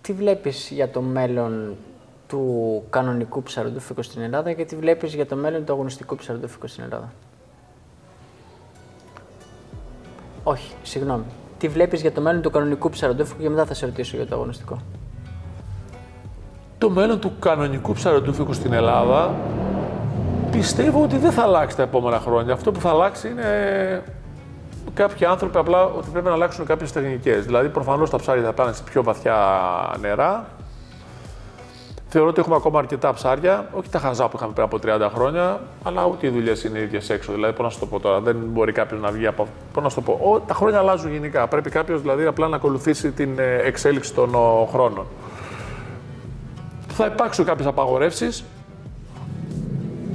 τι βλέπεις για το μέλλον του κανονικού ψαροντούφικου στην Ελλάδα και τι βλέπεις για το μέλλον του αγωνιστικού ψαροντούφικου στην Ελλάδα? Όχι, συγγνώμη. Τι βλέπεις για το μέλλον του κανονικού ψαροντούφικου και μετά θα σε ρωτήσω για το αγωνιστικό. Το μέλλον του κανονικού ψαροντούφικου στην Ελλάδα πιστεύω ότι δεν θα αλλάξει τα επόμενα χρόνια. Αυτό που θα αλλάξει είναι κάποιοι άνθρωποι απλά ότι πρέπει να αλλάξουν κάποιες τεχνικές. Δηλαδή, προφανώς τα ψάρια θα πάνε σε πιο βαθιά νερά. Θεωρώ ότι έχουμε ακόμα αρκετά ψάρια, όχι τα χαζά που είχαμε πριν από 30 χρόνια, αλλά ούτε οι δουλειές είναι ίδιες έξω. Δηλαδή, πώς να σου το πω τώρα, δεν μπορεί κάποιος να βγει από. Πώς να σου το πω, τα χρόνια αλλάζουν γενικά. Πρέπει κάποιος δηλαδή απλά να ακολουθήσει την εξέλιξη των χρόνων. Θα υπάρξουν κάποιες απαγορεύσεις,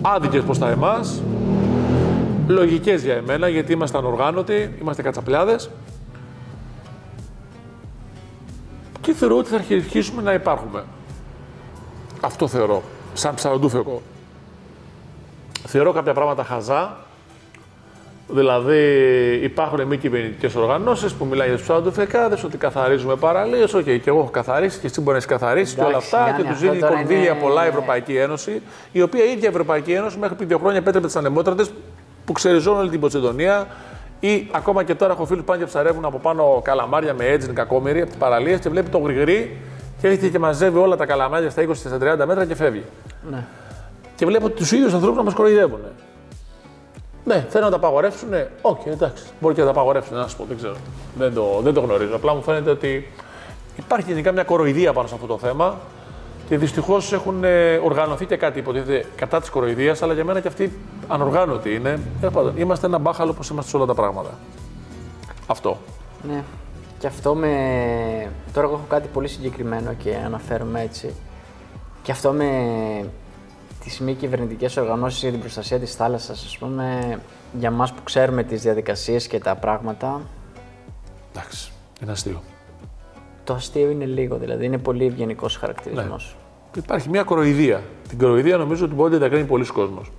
άδικες προς τα εμάς, λογικές για εμένα, γιατί είμαστε ανοργάνωτοι, είμαστε κατσαπλιάδες και θεωρώ ότι θα αρχίσουμε να υπάρχουμε. Αυτό θεωρώ, σαν ψαροντούφικο. Θεωρώ κάποια πράγματα χαζά, δηλαδή υπάρχουν μη κυβερνητικές οργανώσεις που μιλάνε για τους ψαροντούφικάδες, ότι καθαρίζουμε παραλίες, και εγώ έχω καθαρίσει και εσύ μπορεί να έχεις καθαρίσει και όλα αυτά και τους δίνει κονδύλια πολλά η Ευρωπαϊκή Ένωση, η οποία η ίδια η Ευρωπαϊκή Ένωση μέχρι πριν 2 χρόνια επέτρεπε τις ανεμότρατες που ξεριζώνουν όλη την Ποσειδονία ή ακόμα και τώρα έχω φίλους που πάνε και ψαρεύουν από πάνω καλαμάρια με έτζιν κακόμοιροι από τις παραλίες και βλέπει το γρηγρή και έρχεται και μαζεύει όλα τα καλαμάρια στα 20-30 μέτρα και φεύγει. Ναι. Και βλέπω ότι τους ίδιους ανθρώπους να μας κοροϊδεύουν. Ναι, θέλουν να τα απαγορεύσουν. Εντάξει. Μπορεί και να τα απαγορεύσουν, να σας πω, δεν ξέρω. Δεν το γνωρίζω. Απλά μου φαίνεται ότι υπάρχει γενικά μια κοροϊδία πάνω σε αυτό το θέμα και δυστυχώς έχουν οργανωθεί και κάτι υποτίθεται κατά της κοροϊδίας, αλλά για μένα και αυτοί ανοργάνωτοι είναι. Είμαστε ένα μπάχαλο όπως είμαστε σε όλα τα πράγματα. Αυτό. Ναι. Και αυτό με. Τώρα εγώ έχω κάτι πολύ συγκεκριμένο και αναφέρομαι έτσι. Και αυτό με τις μη κυβερνητικές οργανώσεις για την προστασία της θάλασσας, ας πούμε, για μας που ξέρουμε τις διαδικασίες και τα πράγματα. Εντάξει, είναι αστείο. Το αστείο είναι λίγο, δηλαδή είναι πολύ ευγενικός χαρακτηρισμός. Ναι. Υπάρχει μια κοροϊδία. Την κοροϊδία νομίζω ότι μπορεί να διακρίνει πολλοί κόσμος.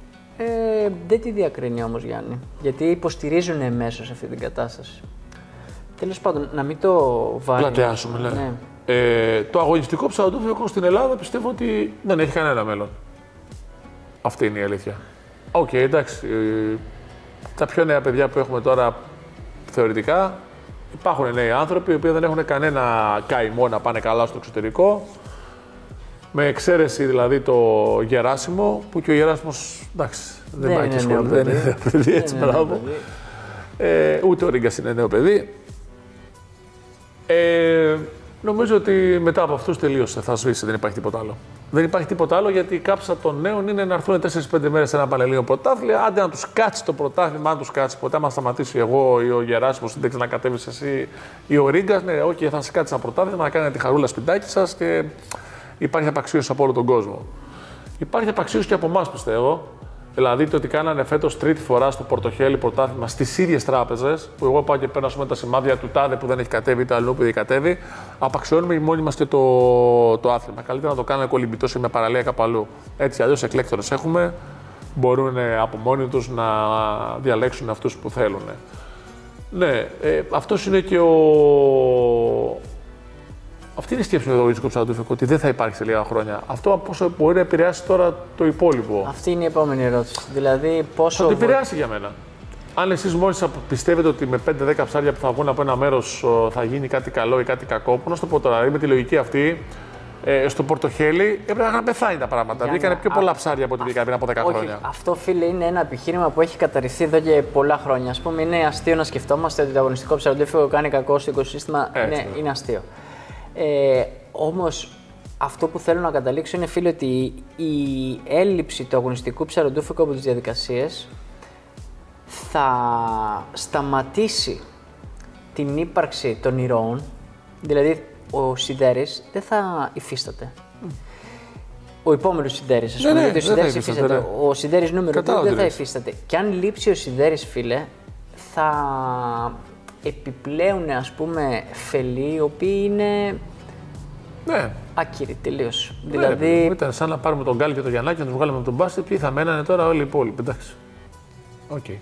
Δεν τη διακρίνει όμως, Γιάννη, γιατί υποστηρίζουν εμέσως αυτή την κατάσταση. Τέλος πάντων, να μην το βάλουμε. Πλατεάσουμε, ναι. Το αγωνιστικό ψαροντούφικο στην Ελλάδα πιστεύω ότι δεν έχει κανένα μέλλον. Αυτή είναι η αλήθεια. Εντάξει. Τα πιο νέα παιδιά που έχουμε τώρα θεωρητικά, υπάρχουν νέοι άνθρωποι οι οποίοι δεν έχουν κανένα καημό να πάνε καλά στο εξωτερικό. Με εξαίρεση δηλαδή το Γεράσιμο, που και ο Γεράσιμος, εντάξει, δεν πάει και σχολείο, δεν είναι νέο παιδί, έτσι μπράβο. Ούτε ο Ρίγκας είναι νέο παιδί. Νομίζω ότι μετά από αυτούς τελείωσε, θα σβήσει, δεν υπάρχει τίποτα άλλο. Δεν υπάρχει τίποτα άλλο γιατί η κάψα των νέων είναι να έρθουν 4-5 μέρες σε ένα Πανελλήνιο πρωτάθλημα. Άντε να τους κάτσει το πρωτάθλημα, αν τους κάτσει ποτέ. Άμα σταματήσει εγώ ή ο Γεράσιμος, δεν να κατέβεις εσύ ή ο Ρίγκας, ναι, θα σε κάτσει ένα πρωτάθλημα, να κάνετε τη χαρούλα σπιτάκι σας και υπάρχει απαξίωση από όλο τον κόσμο. Υπάρχει απαξίωση και από εμάς, πιστεύω. Δηλαδή το ότι κάνανε φέτος τρίτη φορά στο Πορτοχέλι πρωτάθλημα στις ίδιες τράπεζες, που εγώ πάω και παίρνω τα σημάδια του τάδε που δεν έχει κατέβει, το αλλού που δεν κατέβει, απαξιώνουμε μόνοι μας και το άθλημα. Καλύτερα να το κάνουμε κολυμπητό σε μια παραλία κάπου αλλού. Έτσι, αλλιώς εκλέκτορες έχουμε, μπορούν από μόνοι τους να διαλέξουν αυτούς που θέλουν. Ναι, αυτός είναι και αυτή είναι η σκέψη με το αγωνιστικό ψαροντούφικο, ότι δεν θα υπάρχει σε λίγα χρόνια. Αυτό πόσο μπορεί να επηρεάσει τώρα το υπόλοιπο. Αυτή είναι η επόμενη ερώτηση. Δηλαδή, πόσο. Θα το επηρεάσει για μένα. Αν εσείς μόλις πιστεύετε ότι με 5-10 ψάρια που θα βγουν από ένα μέρος θα γίνει κάτι καλό ή κάτι κακό, πώς να σου το πω τώρα, με τη λογική αυτή, στο Πορτοχέλι έπρεπε να πεθάνει τα πράγματα. Βγήκανε πιο πολλά ψάρια από ό,τι βγήκαν πριν από 10 χρόνια. Αυτό, φίλε, είναι ένα επιχείρημα που έχει καταρριφθεί εδώ και πολλά χρόνια. Ας πούμε, είναι αστείο να σκεφτόμαστε ότι το αγωνιστικό ψαροντούφικο κάνει κακό στο οικοσύστημα. Είναι αστείο. Όμως αυτό που θέλω να καταλήξω είναι, φίλε, ότι η έλλειψη του αγωνιστικού ψαροντούφικου από τις διαδικασίες θα σταματήσει την ύπαρξη των ηρώων, δηλαδή ο Σιδέρης δεν θα υφίσταται. Ο επόμενος Σιδέρης, ας πούμε, ο Σιδέρης νούμερο 2 δεν θα υφίσταται. Και αν λείψει ο Σιδέρης, φίλε, θα επιπλέον, ας πούμε, φελοί, οι οποίοι είναι άκυροι τελείως. Ναι, δηλαδή, ήταν σαν να πάρουμε τον Γκάλι και τον Γιαννάκη και να τους βγάλουμε από τον μπάσκετ, ποιοι θα μένανε τώρα όλοι οι υπόλοιποι. Εντάξει.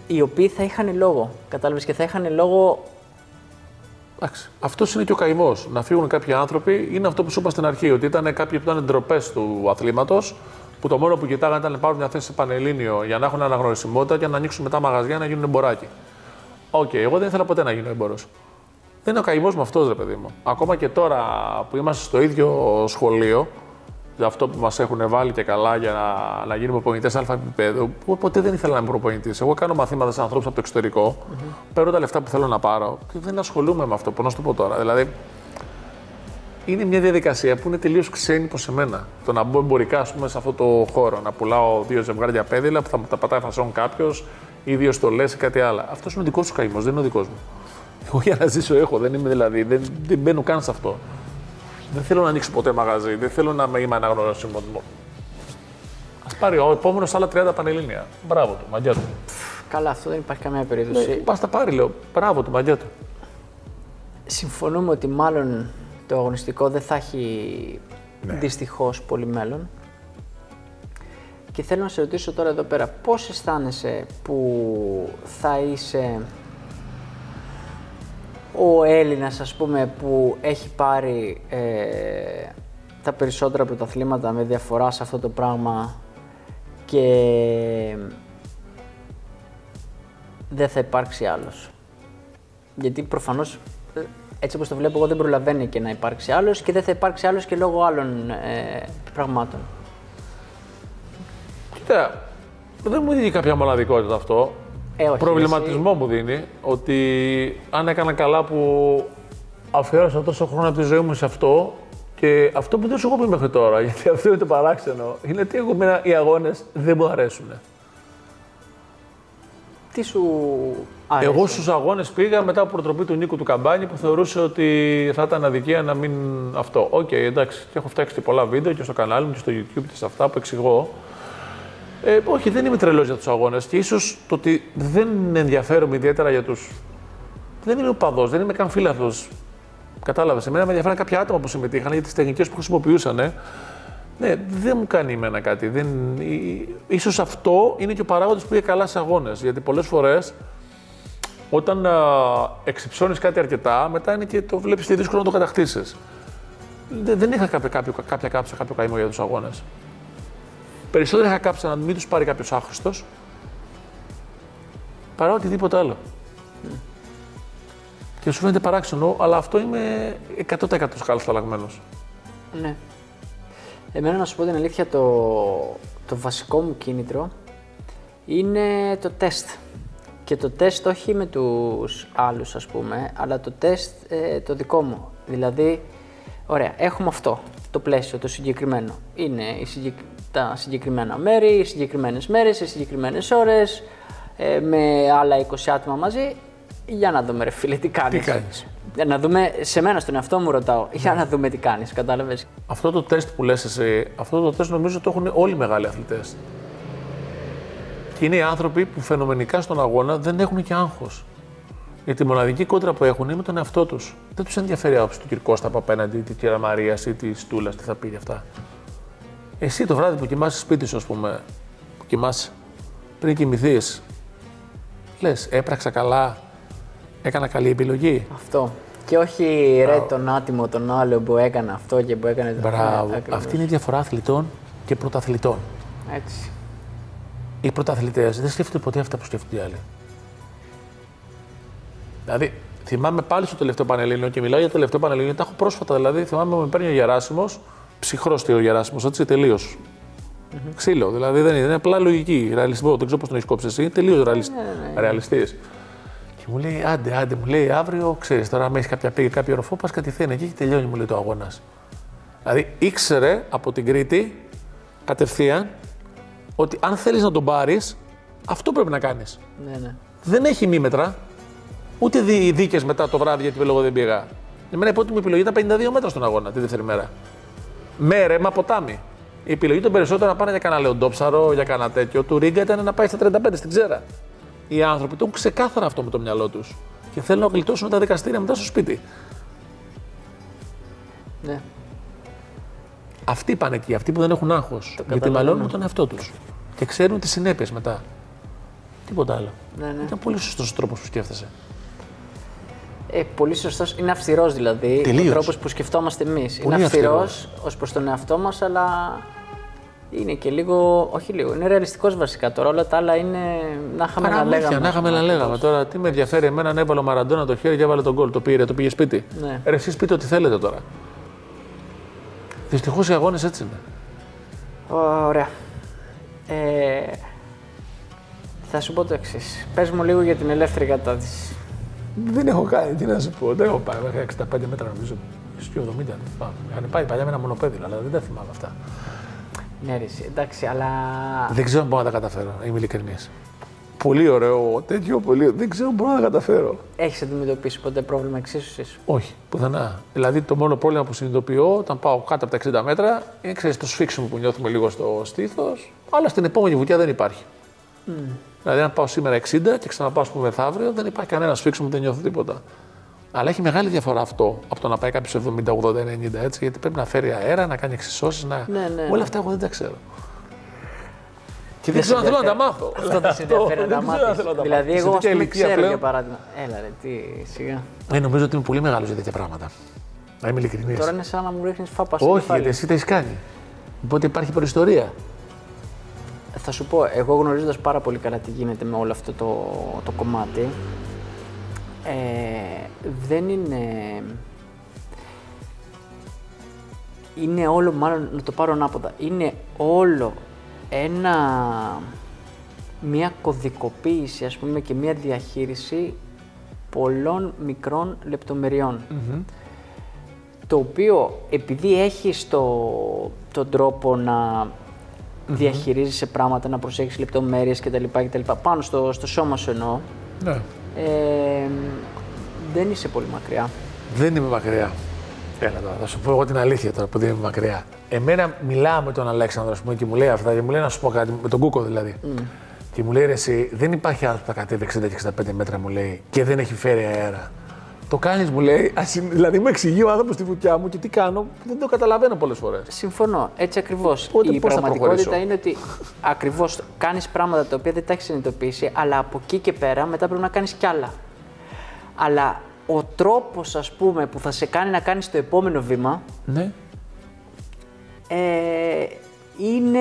Οι οποίοι θα είχαν λόγο, κατάλαβες, και θα είχαν λόγο Αυτό είναι και ο καημός. Να φύγουν κάποιοι άνθρωποι είναι αυτό που σου είπα στην αρχή, ότι ήταν κάποιοι που ήταν ντροπές του αθλήματος, που το μόνο που κοιτάγανε ήταν να πάρουν μια θέση σε πανελλήνιο για να έχουν αναγνωρισιμότητα και να ανοίξουν μετά μαγαζιά να γίνουν εμποράκι. Εγώ δεν ήθελα ποτέ να γίνω έμπορος. Δεν είναι ο καημός μου αυτός, ρε παιδί μου. Ακόμα και τώρα που είμαστε στο ίδιο σχολείο, για αυτό που μας έχουν βάλει και καλά για να γίνουμε προπονητές αλφα επίπεδου, ποτέ δεν ήθελα να είμαι προπονητής. Εγώ κάνω μαθήματα σε ανθρώπους από το εξωτερικό, παίρνω τα λεφτά που θέλω να πάρω και δεν ασχολούμαι με αυτό. Πώς να σου το πω τώρα. Δηλαδή, είναι μια διαδικασία που είναι τελείως ξένη προς εμένα. Το να μπω εμπορικά, ας πούμε, σε αυτό το χώρο, να πουλάω 2 ζευγάρια πέδιλα που θα μου τα πατάει φασόν κάποιος ή 2 στολές ή κάτι άλλο. Αυτό είναι ο δικός σου καημός, δεν είναι ο δικός μου. Εγώ για να ζήσω έχω, δεν είμαι δηλαδή, δεν μπαίνω καν σε αυτό. Δεν θέλω να ανοίξω ποτέ μαγαζί, δεν θέλω να είμαι αναγνωρίσιμο. Ας πάρει ο επόμενος άλλα 30 πανελλήνια. Μπράβο του, μαγιά του. Καλά, αυτό δεν υπάρχει καμία περίπτωση. Πας τα πάρει, λέω. Μπράβο του, μαγιά του. Συμφωνούμε ότι μάλλον το αγωνιστικό δεν θα έχει δυστυχώς πολύ μέλλον. Και θέλω να σε ρωτήσω τώρα εδώ πέρα, πώς αισθάνεσαι που θα είσαι ο Έλληνας, ας πούμε, που έχει πάρει τα περισσότερα πρωταθλήματα με διαφορά σε αυτό το πράγμα και δεν θα υπάρξει άλλος? Γιατί προφανώς, έτσι όπως το βλέπω εγώ, δεν προλαβαίνει και να υπάρξει άλλος και δεν θα υπάρξει άλλος και λόγω άλλων πραγμάτων. Κοίτα, δεν μου δίνει κάποια μοναδικότητα αυτό. Όχι, Προβληματισμό μου δίνει ότι αν έκανα καλά που αφιέρωσα τόσο χρόνο από τη ζωή μου σε αυτό και αυτό που δεν σου έχω πει μέχρι τώρα, γιατί αυτό είναι το παράξενο, είναι ότι οι αγώνες δεν μου αρέσουν. Τι σου άρεσε? Εγώ στους αγώνες πήγα μετά από προτροπή του Νίκου του Καμπάνη που θεωρούσε ότι θα ήταν αδικία να μην αυτό. Εντάξει, και έχω φτιάξει και πολλά βίντεο και στο κανάλι μου και στο YouTube και σε αυτά που εξηγώ. Όχι, δεν είμαι τρελός για τους αγώνες και ίσως το ότι δεν ενδιαφέρομαι ιδιαίτερα για τους. Δεν είμαι οπαδός, δεν είμαι καν φίλαθλος. Κατάλαβες. Εμένα με ενδιαφέραν κάποια άτομα που συμμετείχαν για τις τεχνικές που χρησιμοποιούσαν. Ναι, δεν μου κάνει εμένα κάτι. Ίσως αυτό είναι και ο παράγοντας που πήγε καλά σε αγώνες. Γιατί πολλές φορές όταν εξυψώνεις κάτι αρκετά, μετά είναι και το βλέπεις και δύσκολο να το κατακτήσεις. Δεν είχα κάποιο καημό για τους αγώνες. Περισσότερο είχα κάψει να μην τους πάρει κάποιος άχρηστος παρά οτιδήποτε άλλο. Και σου φαίνεται παράξενο, αλλά αυτό είμαι 100% καλοσταλλαγμένος. Ναι. Εμένα, να σου πω την αλήθεια, το βασικό μου κίνητρο είναι το τεστ. Και το τεστ όχι με τους άλλους, ας πούμε, αλλά το τεστ το δικό μου. Δηλαδή, ωραία, έχουμε αυτό, το πλαίσιο, το συγκεκριμένο. Είναι τα συγκεκριμένα μέρη, οι συγκεκριμένες μέρες, οι συγκεκριμένες ώρες, με άλλα 20 άτομα μαζί. Για να δούμε, ρε φίλε, τι κάνεις. Τι κάνεις. Να δούμε, σε μένα στον εαυτό μου ρωτάω, για να δούμε τι κάνεις, κατάλαβες. Αυτό το τεστ που λες εσύ, αυτό το τεστ νομίζω το έχουν όλοι οι μεγάλοι αθλητές. Και είναι οι άνθρωποι που φαινομενικά στον αγώνα δεν έχουν και άγχος. Γιατί η μοναδική κόντρα που έχουν είναι με τον εαυτό τους. Δεν τους ενδιαφέρει η άποψη του κ. Κώστα από απέναντι, τη κυρία Μαρίας ή τη Στούλα, τι θα πει για αυτά. Εσύ το βράδυ που κοιμάσαι σπίτι σου, ας πούμε, που κοιμάσαι, πριν κοιμηθείς, λες, έπραξα καλά, έκανα καλή επιλογή. Αυτό. Και όχι ρε τον άτιμο, τον άλλο που έκανε αυτό και που έκανε το άλλο. Μπράβο. Αυτή είναι η διαφορά αθλητών και πρωταθλητών. Έτσι. Οι πρωταθλητές δεν σκέφτονται ποτέ αυτά που σκέφτονται οι άλλοι. Δηλαδή, θυμάμαι πάλι στο τελευταίο Πανελλήνιο και μιλάω για το τελευταίο Πανελλήνιο, τα έχω πρόσφατα. Δηλαδή, θυμάμαι που με παίρνει ο Γεράσιμος, ψυχρός ο Γεράσιμος, έτσι τελείως. Ξύλο, δηλαδή δεν είναι απλά λογική, ρεαλισμό. Δεν ξέρω πώς τον έχεις κόψει εσύ, είναι τελείως ρεαλιστής. Και μου λέει, άντε, μου λέει, αύριο ξέρεις, τώρα με έχει κάποιο οροφό, πας κατηθένει εκεί και τελειώνει, μου λέει το αγώνας. Δηλαδή, ήξερε από την Κρήτη κατευθείαν ότι αν θέλεις να τον πάρεις, αυτό πρέπει να κάνεις. Ναι. Δεν έχει μήμετρα, ούτε δίκες μετά το βράδυ γιατί εγώ δεν πήγα. Εμένα η πρώτη μου επιλογή ήταν 52 μέτρα στον αγώνα τη δεύτερη μέρα. Με ρέμα ποτάμι. Η επιλογή των περισσότερων να πάνε για κανένα λεοντόψαρο, για κανένα τέτοιο. Του Ρίγκα ήταν να πάει στα 35 στην ξέρα. Οι άνθρωποι το έχουν ξεκάθαρα αυτό με το μυαλό τους και θέλουν να γλιτώσουν τα δικαστήρια μετά στο σπίτι. Ναι. Αυτοί πάνε εκεί, αυτοί που δεν έχουν άγχος. Γιατί μαλώνουν τον εαυτό τους και ξέρουν τις συνέπειες μετά. Τίποτα άλλο. Ναι. Ήταν πολύ σωστός ο τρόπος που σκέφτεσαι. Πολύ σωστός. Είναι αυστηρός δηλαδή. Τελείως. Ο τρόπος που σκεφτόμαστε εμείς. Είναι αυστηρός ως προς τον εαυτό μας, αλλά είναι και λίγο. Όχι λίγο. Είναι ρεαλιστικός βασικά. Τώρα όλα τα άλλα είναι να είχαμε να λέγαμε. Να είχαμε να λέγαμε. Τώρα τι με ενδιαφέρει εμένα να έβαλε ο Μαραντόνα το χέρι και έβαλε τον γκολ. Το πήρε, το πήγε σπίτι. Ναι. Εσείς πείτε ό,τι θέλετε τώρα. Δυστυχώς οι αγώνες έτσι είναι. Ωραία. Θα σου πω το εξής. Πες μου λίγο για την ελεύθερη κατάδυση. Δεν έχω κάνει, τι να σου πω. Δεν έχω πάει μέχρι 65 μέτρα νομίζω. Στο 70. Είχαν πάει παλιά με ένα μονοπέδιλο, αλλά δεν τα θυμάμαι αυτά. Ναι, ρε, εντάξει, αλλά. Δεν ξέρω αν μπορώ να τα καταφέρω, είμαι ειλικρινής. Πολύ ωραίο τέτοιο, πολύ. Δεν ξέρω αν μπορώ να τα καταφέρω. Έχεις αντιμετωπίσει ποτέ πρόβλημα εξίσωσης? Όχι, πουθενά. Δηλαδή το μόνο πρόβλημα που συνειδητοποιώ όταν πάω κάτω από τα 60 μέτρα είναι ξέρεις, το σφίξιμο που νιώθουμε λίγο στο στήθος, αλλά στην επόμενη βουτιά δεν υπάρχει. Δηλαδή, αν πάω σήμερα 60 και ξαναπάω, ας πούμε, μεθαύριο, δεν υπάρχει κανένα σφίξιμο, δεν νιώθω τίποτα. Αλλά έχει μεγάλη διαφορά αυτό από το να πάει κάποιο 70, 80, 90 έτσι, γιατί πρέπει να φέρει αέρα, να κάνει εξισώσεις. Ναι. Όλα αυτά εγώ δεν τα ξέρω. Και δεν ξέρω αν θέλω να τα μάθω. Αυτό δεν σε ενδιαφέρει να τα μάθεις. Δηλαδή, εγώ ας πούμε ξέρω για παράδειγμα. Έλα ρε, τι σιγά. Νομίζω ότι είμαι πολύ μεγάλος για τέτοια πράγματα. Να είμαι ειλικρινής. Τώρα είναι σαν να μου ρίχνεις φάπα στο Όχι, κεφάλι. γιατί εσύ τα έχεις κάνει. Οπότε υπάρχει προϊστορία. Θα σου πω, εγώ γνωρίζοντας πάρα πολύ καλά τι γίνεται με όλο αυτό το κομμάτι, δεν είναι. Είναι όλο, μάλλον να το πάρω ανάποδα, είναι όλο μια κωδικοποίηση, ας πούμε, και μια διαχείριση πολλών μικρών λεπτομεριών. Το οποίο, επειδή έχεις τον τρόπο να διαχειρίζεσαι πράγματα, να προσέχεις λεπτομέρειες κτλ. Πάνω στο σώμα σου εννοώ, Ναι. δεν είσαι πολύ μακριά. Δεν είμαι μακριά. Έλα τώρα, θα σου πω εγώ την αλήθεια τώρα που δεν είμαι μακριά. Εμένα μιλάω με τον Αλέξανδρο, ας πούμε, και μου λέει αυτά, και μου λέει να σου πω κάτι, με τον Κούκο δηλαδή. Και μου λέει ρε, εσύ, δεν υπάρχει άνθρωπο που θα κατέβει 60 και 65 μέτρα, μου λέει, και δεν έχει φέρει αέρα. Το κάνεις, μου λέει, δηλαδή μου εξηγεί ο άνθρωπος στη βουτιά μου και τι κάνω, δεν το καταλαβαίνω πολλές φορές. Συμφωνώ, έτσι ακριβώς. Οπότε Η πώς θα πραγματικότητα προχωρήσω? είναι ότι ακριβώς κάνεις πράγματα τα οποία δεν τα έχεις συνειδητοποιήσει, αλλά από εκεί και πέρα μετά πρέπει να κάνεις κι άλλα. Αλλά ο τρόπος, ας πούμε, που θα σε κάνει να κάνεις το επόμενο βήμα, Ναι. είναι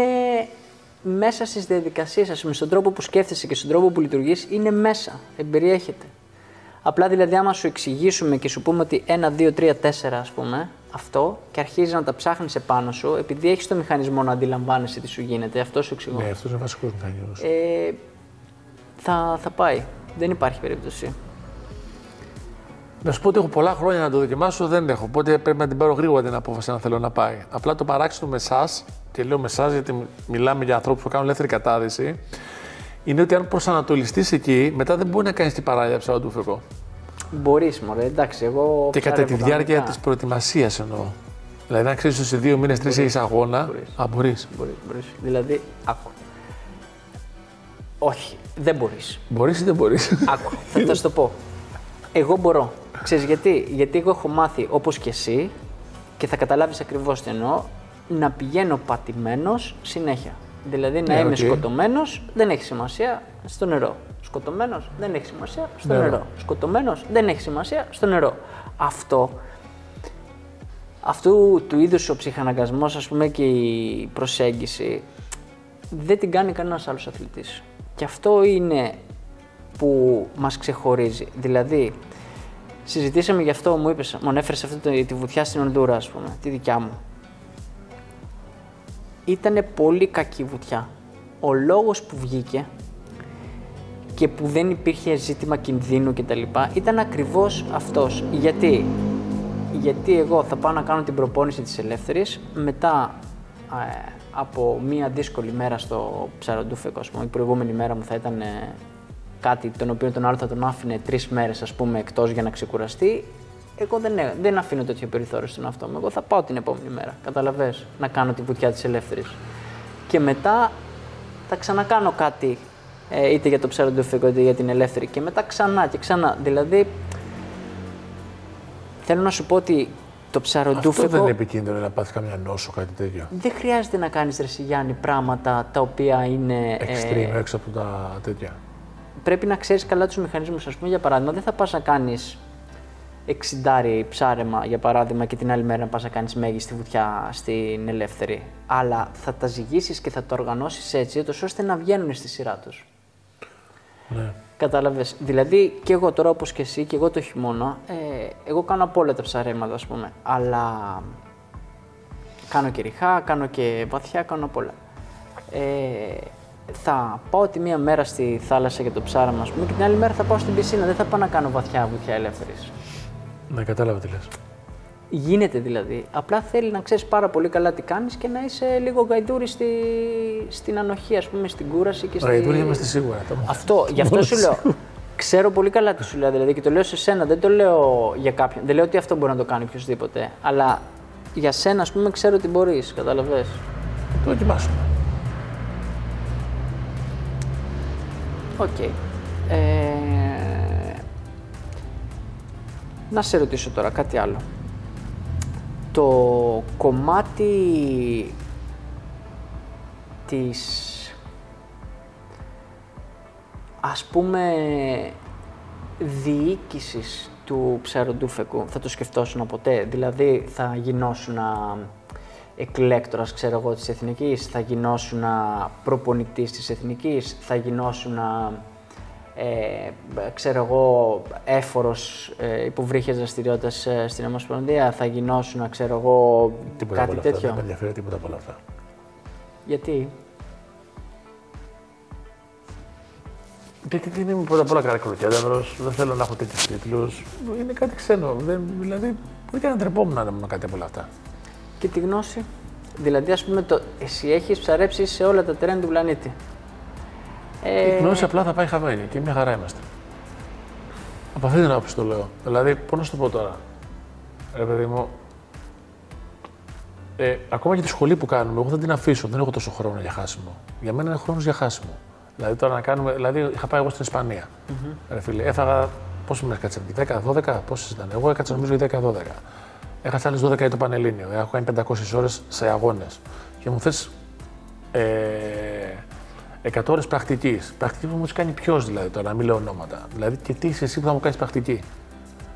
μέσα στις διαδικασίες, ας πούμε, στον τρόπο που σκέφτεσαι και στον τρόπο που λειτουργείς, είναι μέσα, εμπεριέχεται. Απλά δηλαδή, άμα σου εξηγήσουμε και σου πούμε ότι 1, 2, 3, 4, ας πούμε, αυτό, και αρχίζει να τα ψάχνεις επάνω σου, επειδή έχεις το μηχανισμό να αντιλαμβάνεσαι τι σου γίνεται, αυτό σου εξηγώ. Ναι, αυτός είναι βασικός μηχανισμός. Θα πάει. Δεν υπάρχει περίπτωση. Να σου πω ότι έχω πολλά χρόνια να το δοκιμάσω, δεν έχω. Οπότε πρέπει να την πάρω γρήγορα την απόφαση να θέλω να πάει. Απλά το παράξενο με εσάς, και λέω με εσάς γιατί μιλάμε για ανθρώπους που κάνουν ελεύθερη κατάδυση, είναι ότι αν προσανατολιστείς εκεί, μετά δεν μπορεί να κάνεις την παράλια ψαροντούφεκο. Μπορείς, μωρέ, εντάξει, εγώ. Και κατά τη διάρκεια της προετοιμασίας εννοώ. Δηλαδή, αν ξέρεις ότι σε 2 μήνες, 3 έχεις αγώνα. Μπορείς. Δηλαδή, άκου. Όχι, δεν μπορείς. Μπορείς ή δεν μπορείς? Άκου, θα σου το πω. Εγώ μπορώ. Ξέρεις γιατί? Γιατί εγώ έχω μάθει, όπως και εσύ, και θα καταλάβεις ακριβώς τι εννοώ, να πηγαίνω πατημένος συνέχεια. Δηλαδή να είμαι σκοτωμένος, δεν έχει σημασία, στο νερό. Σκοτωμένος, δεν έχει σημασία, στο νερό. Σκοτωμένος, δεν έχει σημασία, στο νερό. Αυτού του είδους ο ψυχαναγκασμός, ας πούμε, και η προσέγγιση δεν την κάνει κανένας άλλος αθλητής. Και αυτό είναι που μας ξεχωρίζει. Δηλαδή, συζητήσαμε γι' αυτό, μου ανέφερες αυτή τη βουτιά στην Ονδούρα, ας πούμε, τη δικιά μου. Ήτανε πολύ κακή βουτιά. Ο λόγος που βγήκε και που δεν υπήρχε ζήτημα κινδύνου κτλ. Ήταν ακριβώς αυτός. Γιατί εγώ θα πάω να κάνω την προπόνηση της ελεύθερης, μετά από μία δύσκολη μέρα στο ψαροντούφεκο, ας πούμε, η προηγούμενη μέρα μου θα ήταν κάτι τον οποίο τον άλλο θα τον άφηνε 3 μέρες, ας πούμε, εκτός για να ξεκουραστεί. Εγώ δεν αφήνω τέτοιο περιθώριο στον εαυτό μου. Εγώ θα πάω την επόμενη μέρα, καταλαβες, να κάνω τη βουτιά της ελεύθερης. Και μετά θα ξανακάνω κάτι, είτε για το ψαροντούφεκο είτε για την ελεύθερη. Και μετά ξανά και ξανά. Δηλαδή, θέλω να σου πω ότι το ψαροντούφεκο. Αυτό δεν είναι επικίνδυνο να πάθεις καμιά νόσο, κάτι τέτοιο? Δεν χρειάζεται να κάνεις, ρε Γιάννη, πράγματα τα οποία είναι. Extreme, έξω από τα τέτοια. Πρέπει να ξέρεις καλά τους μηχανισμούς. Ας πούμε, για παράδειγμα, δεν θα πας να κάνεις εξιντάρι ψάρεμα για παράδειγμα και την άλλη μέρα να πας να κάνεις μέγιστη βουτιά στην ελεύθερη. Αλλά θα τα ζυγίσεις και θα τα οργανώσεις έτσι, ώστε να βγαίνουν στη σειρά τους. Ναι. Κατάλαβες. Δηλαδή και εγώ τώρα όπως και εσύ και εγώ το χειμώνα, εγώ κάνω από όλα τα ψαρέματα ας πούμε, αλλά κάνω και ριχά, κάνω και βαθιά, κάνω απ' όλα. Θα πάω τη μία μέρα στη θάλασσα για το ψάραμα ας πούμε, και την άλλη μέρα θα πάω στην πισίνα, δεν θα πάω να κάνω βαθιά βουτιά ελεύθερης. Ναι, κατάλαβα τι λες. Γίνεται δηλαδή. Απλά θέλει να ξέρεις πάρα πολύ καλά τι κάνεις και να είσαι λίγο γαϊδούρη στην ανοχή, ας πούμε, στην κούραση και Γαϊδούρη είμαστε σίγουρα. Αυτό, γι' αυτό σου λέω. Ξέρω πολύ καλά τι σου λέω, δηλαδή και το λέω σε σένα, δεν το λέω για κάποιον. Δεν λέω ότι αυτό μπορεί να το κάνει οποιοδήποτε. Αλλά για σένα, ας πούμε, ξέρω ότι μπορείς, καταλαβες. Το δοκιμάσουμε. Οκ. Να σε ρωτήσω τώρα κάτι άλλο. Το κομμάτι της, ας πούμε, διοίκησης του ψαροντούφεκου, θα το σκεφτόσουν ποτέ? Δηλαδή θα γινόσουν εκλέκτορας, ξέρω εγώ, της Εθνικής, θα γινόσουν προπονητής της Εθνικής, θα γινόσουν ξέρω εγώ, έφορος υποβρύχιας δραστηριότητας στην Ομοσπονδία, θα γινόσουν, ξέρω εγώ, τίποτα κάτι τέτοιο? Δεν με ενδιαφέρει τίποτα από όλα αυτά. Γιατί? Γιατί δεν είμαι πρώτα απ' όλα καρακολοκέντρος, δεν θέλω να έχω τέτοιους τίτλους. Είναι κάτι ξένο. Δηλαδή, μπορεί και να ντρεπόμουν να ήμουν κάτι από όλα αυτά. Και τη γνώση? Δηλαδή, ας πούμε, εσύ έχεις ψαρέψει σε όλα τα τερένια του πλανήτη. Η γνώση απλά θα πάει χαμένη και μια χαρά είμαστε. Από αυτή την άποψη το λέω. Δηλαδή, πώς να σου το πω τώρα, ρε παιδί μου, ακόμα και τη σχολή που κάνουμε, εγώ θα την αφήσω. Δεν έχω τόσο χρόνο για χάσιμο. Για μένα είναι χρόνος για χάσιμο. Δηλαδή, τώρα να κάνουμε. Δηλαδή, είχα πάει εγώ στην Ισπανία. Ρε φίλε, έφαγα. Πόσε μέρες κάτσε, 10-12, πόσες ήταν? Εγώ έκατσα νομίζω 10-12. Έχασα άλλες 12 για το Πανελλήνιο. Έχω κάνει 500 ώρες σε αγώνες. Και μου θες 100 ώρες πρακτικής. Πρακτική που μου έχει κάνει ποιος δηλαδή τώρα, να μην λέω ονόματα. Δηλαδή, και τι είσαι εσύ που θα μου κάνεις πρακτική?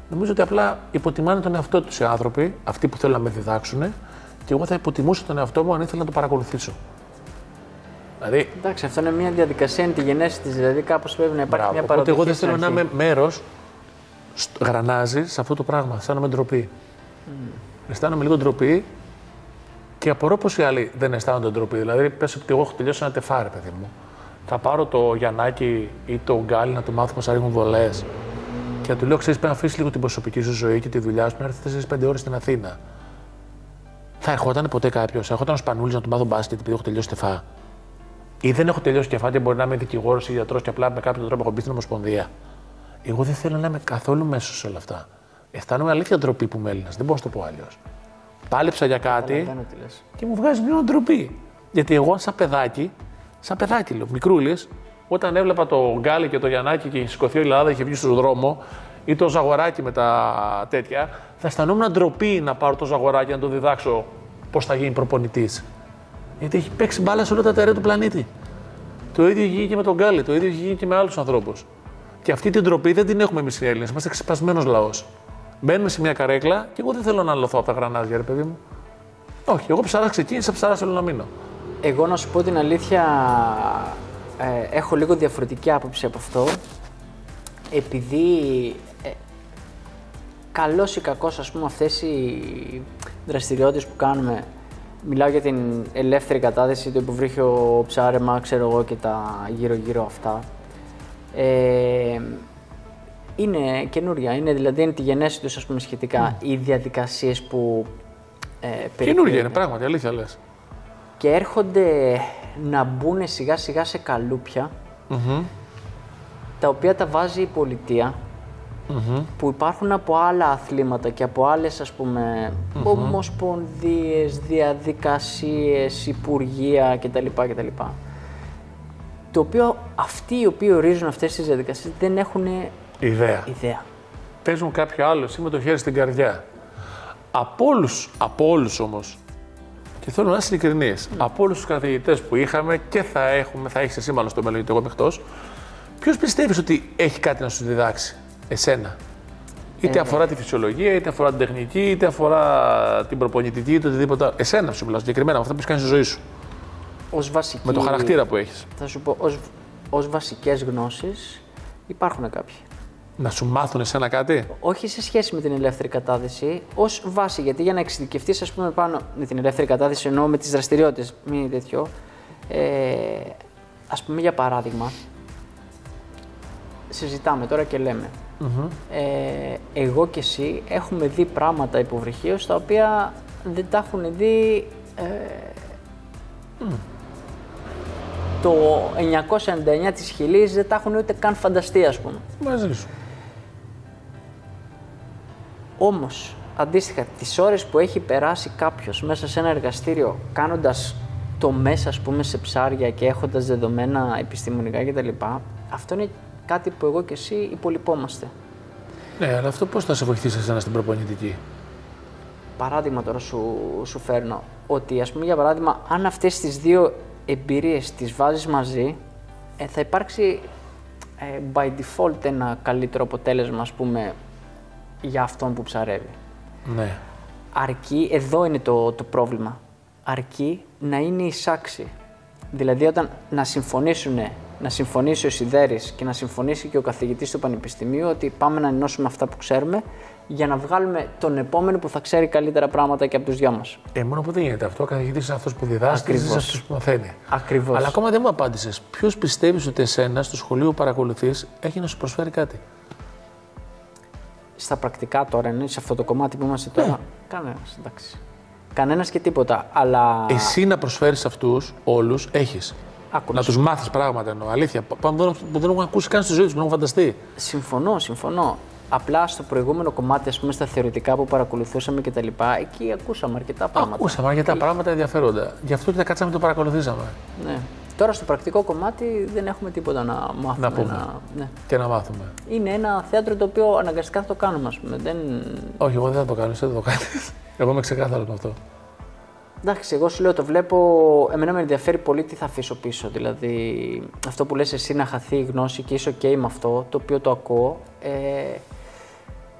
Νομίζω ότι απλά υποτιμάνε τον εαυτό τους οι άνθρωποι, αυτοί που θέλουν να με διδάξουν, και εγώ θα υποτιμούσα τον εαυτό μου αν ήθελα να το παρακολουθήσω. Δηλαδή, εντάξει, αυτό είναι μια διαδικασία, είναι τη γενέση της, δηλαδή κάπως πρέπει να υπάρχει μια παραδοχή. Οπότε εγώ δεν θέλω να είμαι μέρος, γρανάζει σε αυτό το πράγμα. Αισθάνομαι ντροπή. Αισθάνομαι λίγο ντροπή και απορώ πως οι άλλοι δεν αισθάνονται ντροπή. Δηλαδή, πες ότι εγώ έχω τελειώσει ένα τεφάρι, παιδί μου. Θα πάρω το Γιαννάκη ή το Γκάλι να του μάθω πως ρίχνουν βολές. Και θα του λέω: ξέρεις, πρέπει να αφήσεις λίγο την προσωπική σου ζωή και τη δουλειά σου να έρθει 4-5 ώρες στην Αθήνα. Θα ερχόταν ποτέ κάποιος, θα ερχόταν ο Σπανούλης να του μάθω μπάσκετ επειδή έχω τελειώσει τεφά? Ή δεν έχω τελειώσει κεφά και μπορεί να είμαι δικηγόρος ή γιατρός και απλά με κάποιο τρόπο έχω μπει στην Ομοσπονδία? Εγώ δεν θέλω να είμαι καθόλου μέσα σε όλα αυτά. Αισθάνομαι αλήθεια ντροπή που είμαι Έλληνας, δεν μπορώ να το πω αλλιώς. Πάλεψα για κάτι και μου βγάζει μια ντροπή. Γιατί εγώ, σαν παιδάκι λέω, μικρούλης, όταν έβλεπα το Γκάλι και το Γιαννάκη και είχε σηκωθεί η Ελλάδα, είχε βγει στον δρόμο, ή το Ζαγοράκι με τα τέτοια, θα αισθανόμουν ντροπή να πάρω το Ζαγοράκι να το διδάξω πώς θα γίνει προπονητής. Γιατί έχει παίξει μπάλα σε όλα τα τερέ του πλανήτη. Το ίδιο έχει γίνει και με τον Γκάλι, το ίδιο έχει γίνει και με άλλους ανθρώπους. Και αυτή την ντροπή δεν την έχουμε εμείς οι Έλληνες. Είμαστε ξεσπασμένος λαός. Μπαίνουμε σε μια καρέκλα και εγώ δεν θέλω να αλωθώ από τα γρανάζια, ρε παιδί μου. Όχι, εγώ ψαρά ξεκίνησα, ψαρά θέλω να μείνω. Εγώ να σου πω την αλήθεια, έχω λίγο διαφορετική άποψη από αυτό. Επειδή καλός ή κακός, ας πούμε, αυτές οι δραστηριότητες που κάνουμε, μιλάω για την ελεύθερη κατάδυση, το υποβρύχιο ψάρεμα, ξέρω εγώ, και τα γύρω-γύρω αυτά. Είναι καινούρια, δηλαδή είναι τη γενέση τους, ας πούμε, σχετικά οι διαδικασίες που καινούρια είναι, πράγματι, αλήθεια λες. Και έρχονται να μπουν σιγά σιγά σε καλούπια, τα οποία τα βάζει η πολιτεία, που υπάρχουν από άλλα αθλήματα και από άλλες, ας πούμε, ομοσπονδίες, διαδικασίες, υπουργεία κτλ. Το οποίο αυτοί οι οποίοι ορίζουν αυτές τις διαδικασίες δεν έχουν ιδέα. Παίζουν κάποιο άλλο, εσύ με το χέρι στην καρδιά. Από όλους όμως, και θέλω να είσαι ειλικρινής, από όλους τους καθηγητές που είχαμε και θα έχεις εσύ μάλλον στο μέλλον, γιατί εγώ είμαι εκτός, ποιος πιστεύεις ότι έχει κάτι να σου διδάξει, εσένα? Είτε αφορά τη φυσιολογία, είτε αφορά την τεχνική, είτε αφορά την προπονητική, είτε οτιδήποτε. Εσένα σου μιλάω συγκεκριμένα, με αυτά που κάνει στη ζωή σου. Ως βασική, με το χαρακτήρα που έχεις. Θα σου πω, ως βασικές γνώσεις υπάρχουν κάποιοι. Να σου μάθουν εσένα κάτι. Όχι σε σχέση με την ελεύθερη κατάδυση, ως βάση. Γιατί για να εξειδικευτείς, ας πούμε, πάνω με την ελεύθερη κατάδυση, εννοώ με τις δραστηριότητες, μη τέτοιο. Ας πούμε, για παράδειγμα, συζητάμε τώρα και λέμε. Εγώ και εσύ έχουμε δει πράγματα υποβρυχίως τα οποία δεν τα έχουν δει το 999 της Χιλής, δεν τα έχουν ούτε καν φανταστεί, ας πούμε. Μαζί σου. Όμως, αντίστοιχα, τις ώρες που έχει περάσει κάποιος μέσα σε ένα εργαστήριο κάνοντας το μέσα, ας πούμε, σε ψάρια και έχοντας δεδομένα επιστημονικά κτλ. Αυτό είναι κάτι που εγώ και εσύ υπολοιπόμαστε. Ναι, αλλά αυτό πώς θα σε βοηθήσει εσένα στην προπονητική. Παράδειγμα τώρα σου φέρνω, ότι ας πούμε για παράδειγμα, αν αυτές τις δύο εμπειρίες τις βάζεις μαζί, θα υπάρξει by default ένα καλύτερο αποτέλεσμα, ας πούμε, για αυτόν που ψαρεύει. Ναι. Αρκεί, εδώ είναι το πρόβλημα, αρκεί να είναι εισάξι. Δηλαδή όταν να συμφωνήσει ο Σιδέρης και να συμφωνήσει και ο καθηγητής του Πανεπιστημίου ότι πάμε να ενώσουμε αυτά που ξέρουμε για να βγάλουμε τον επόμενο που θα ξέρει καλύτερα πράγματα και από τους δυο μας. Μόνο που δεν γίνεται αυτό. Ο καθηγητής είναι αυτός που διδάσκει, είναι αυτός που μαθαίνει. Ακριβώς. Αλλά ακόμα δεν μου απάντησες. Ποιος πιστεύεις ότι εσένα στο σχολείο που παρακολουθείς έχει να σου προσφέρει κάτι. Στα πρακτικά τώρα, είναι σε αυτό το κομμάτι που είμαστε τώρα. Κανένας, εντάξει. Κανένας και τίποτα. Αλλά. Εσύ να προσφέρεις αυτούς όλους έχεις. Να τους μάθεις πράγματα εννοώ. Αλήθεια. Που δεν έχουν ακούσει καν στη ζωή τους, που δεν έχουν φανταστεί. Συμφωνώ. Απλά στο προηγούμενο κομμάτι, ας πούμε, στα θεωρητικά που παρακολουθούσαμε κτλ., εκεί ακούσαμε αρκετά πράγματα. Ακούσαμε αρκετά πράγματα ενδιαφέροντα. Γι' αυτό και τα κάτσαμε και το παρακολουθήσαμε. Ναι. Τώρα στο πρακτικό κομμάτι δεν έχουμε τίποτα να μάθουμε. Να πούμε. Ναι. Και να μάθουμε. Είναι ένα θέατρο το οποίο αναγκαστικά θα το κάνουμε, ας πούμε. Όχι, εγώ δεν θα το κάνω, εσύ δεν το κάνεις. Εγώ είμαι ξεκάθαρος με αυτό. Εντάξει, εγώ σου λέω, το βλέπω. Εμένα με ενδιαφέρει πολύ τι θα αφήσω πίσω. Δηλαδή, αυτό που λες εσύ να χαθεί η γνώση και είσαι OK με αυτό, το οποίο το ακούω.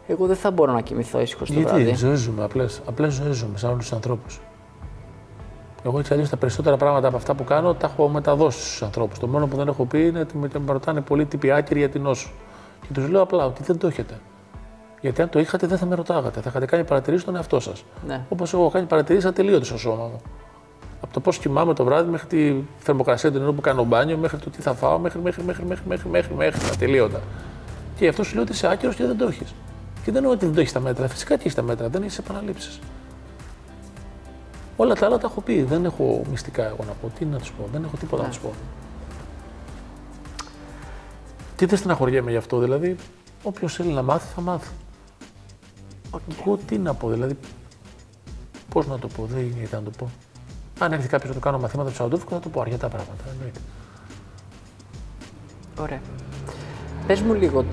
Εγώ δεν θα μπορώ να κοιμηθώ ήσυχος το βράδυ. Γιατί ζωή ζούμε, απλές ζωές ζούμε σαν όλους τους ανθρώπους. Εγώ έτσι αλλιώς τα περισσότερα πράγματα από αυτά που κάνω τα έχω μεταδώσει στους ανθρώπους. Το μόνο που δεν έχω πει είναι ότι με ρωτάνε πολύ τύποι άκυροι για την νόσο. Και τους λέω απλά ότι δεν το έχετε. Γιατί αν το είχατε, δεν θα με ρωτάγατε. Θα είχατε κάνει παρατηρήσεις στον εαυτό σας. Ναι. Όπως εγώ έχω κάνει παρατηρήσεις ατελείωτες στο σώμα μου. Από το πώς κοιμάμαι το βράδυ μέχρι τη θερμοκρασία του νερού που κάνω μπάνιο, μέχρι το τι θα φάω, μέχρι ατελείωτα. Και γι' αυτό σου λέω ότι είσαι άκυρος και δεν το έχεις. Και δεν εννοώ ότι δεν το έχεις τα μέτρα. Φυσικά και έχεις τα μέτρα, δεν έχεις επαναλήψεις. Όλα τα άλλα τα έχω πει. Δεν έχω μυστικά εγώ να πω. Τι να τους πω, δεν έχω τίποτα να τους πω. Τι δεν στεναχωριέμαι γι' αυτό, δηλαδή. Όποιος θέλει να μάθει, θα μάθει. Εγώ τι να πω, δηλαδή. Πώς να το πω, δεν γίνεται να το πω. Αν έρθει κάποιος να το κάνω μαθήματα του ψαροντόφικου, θα το πω αρκετά πράγματα. Εννοείται. Ωραία. Πες μου λίγο,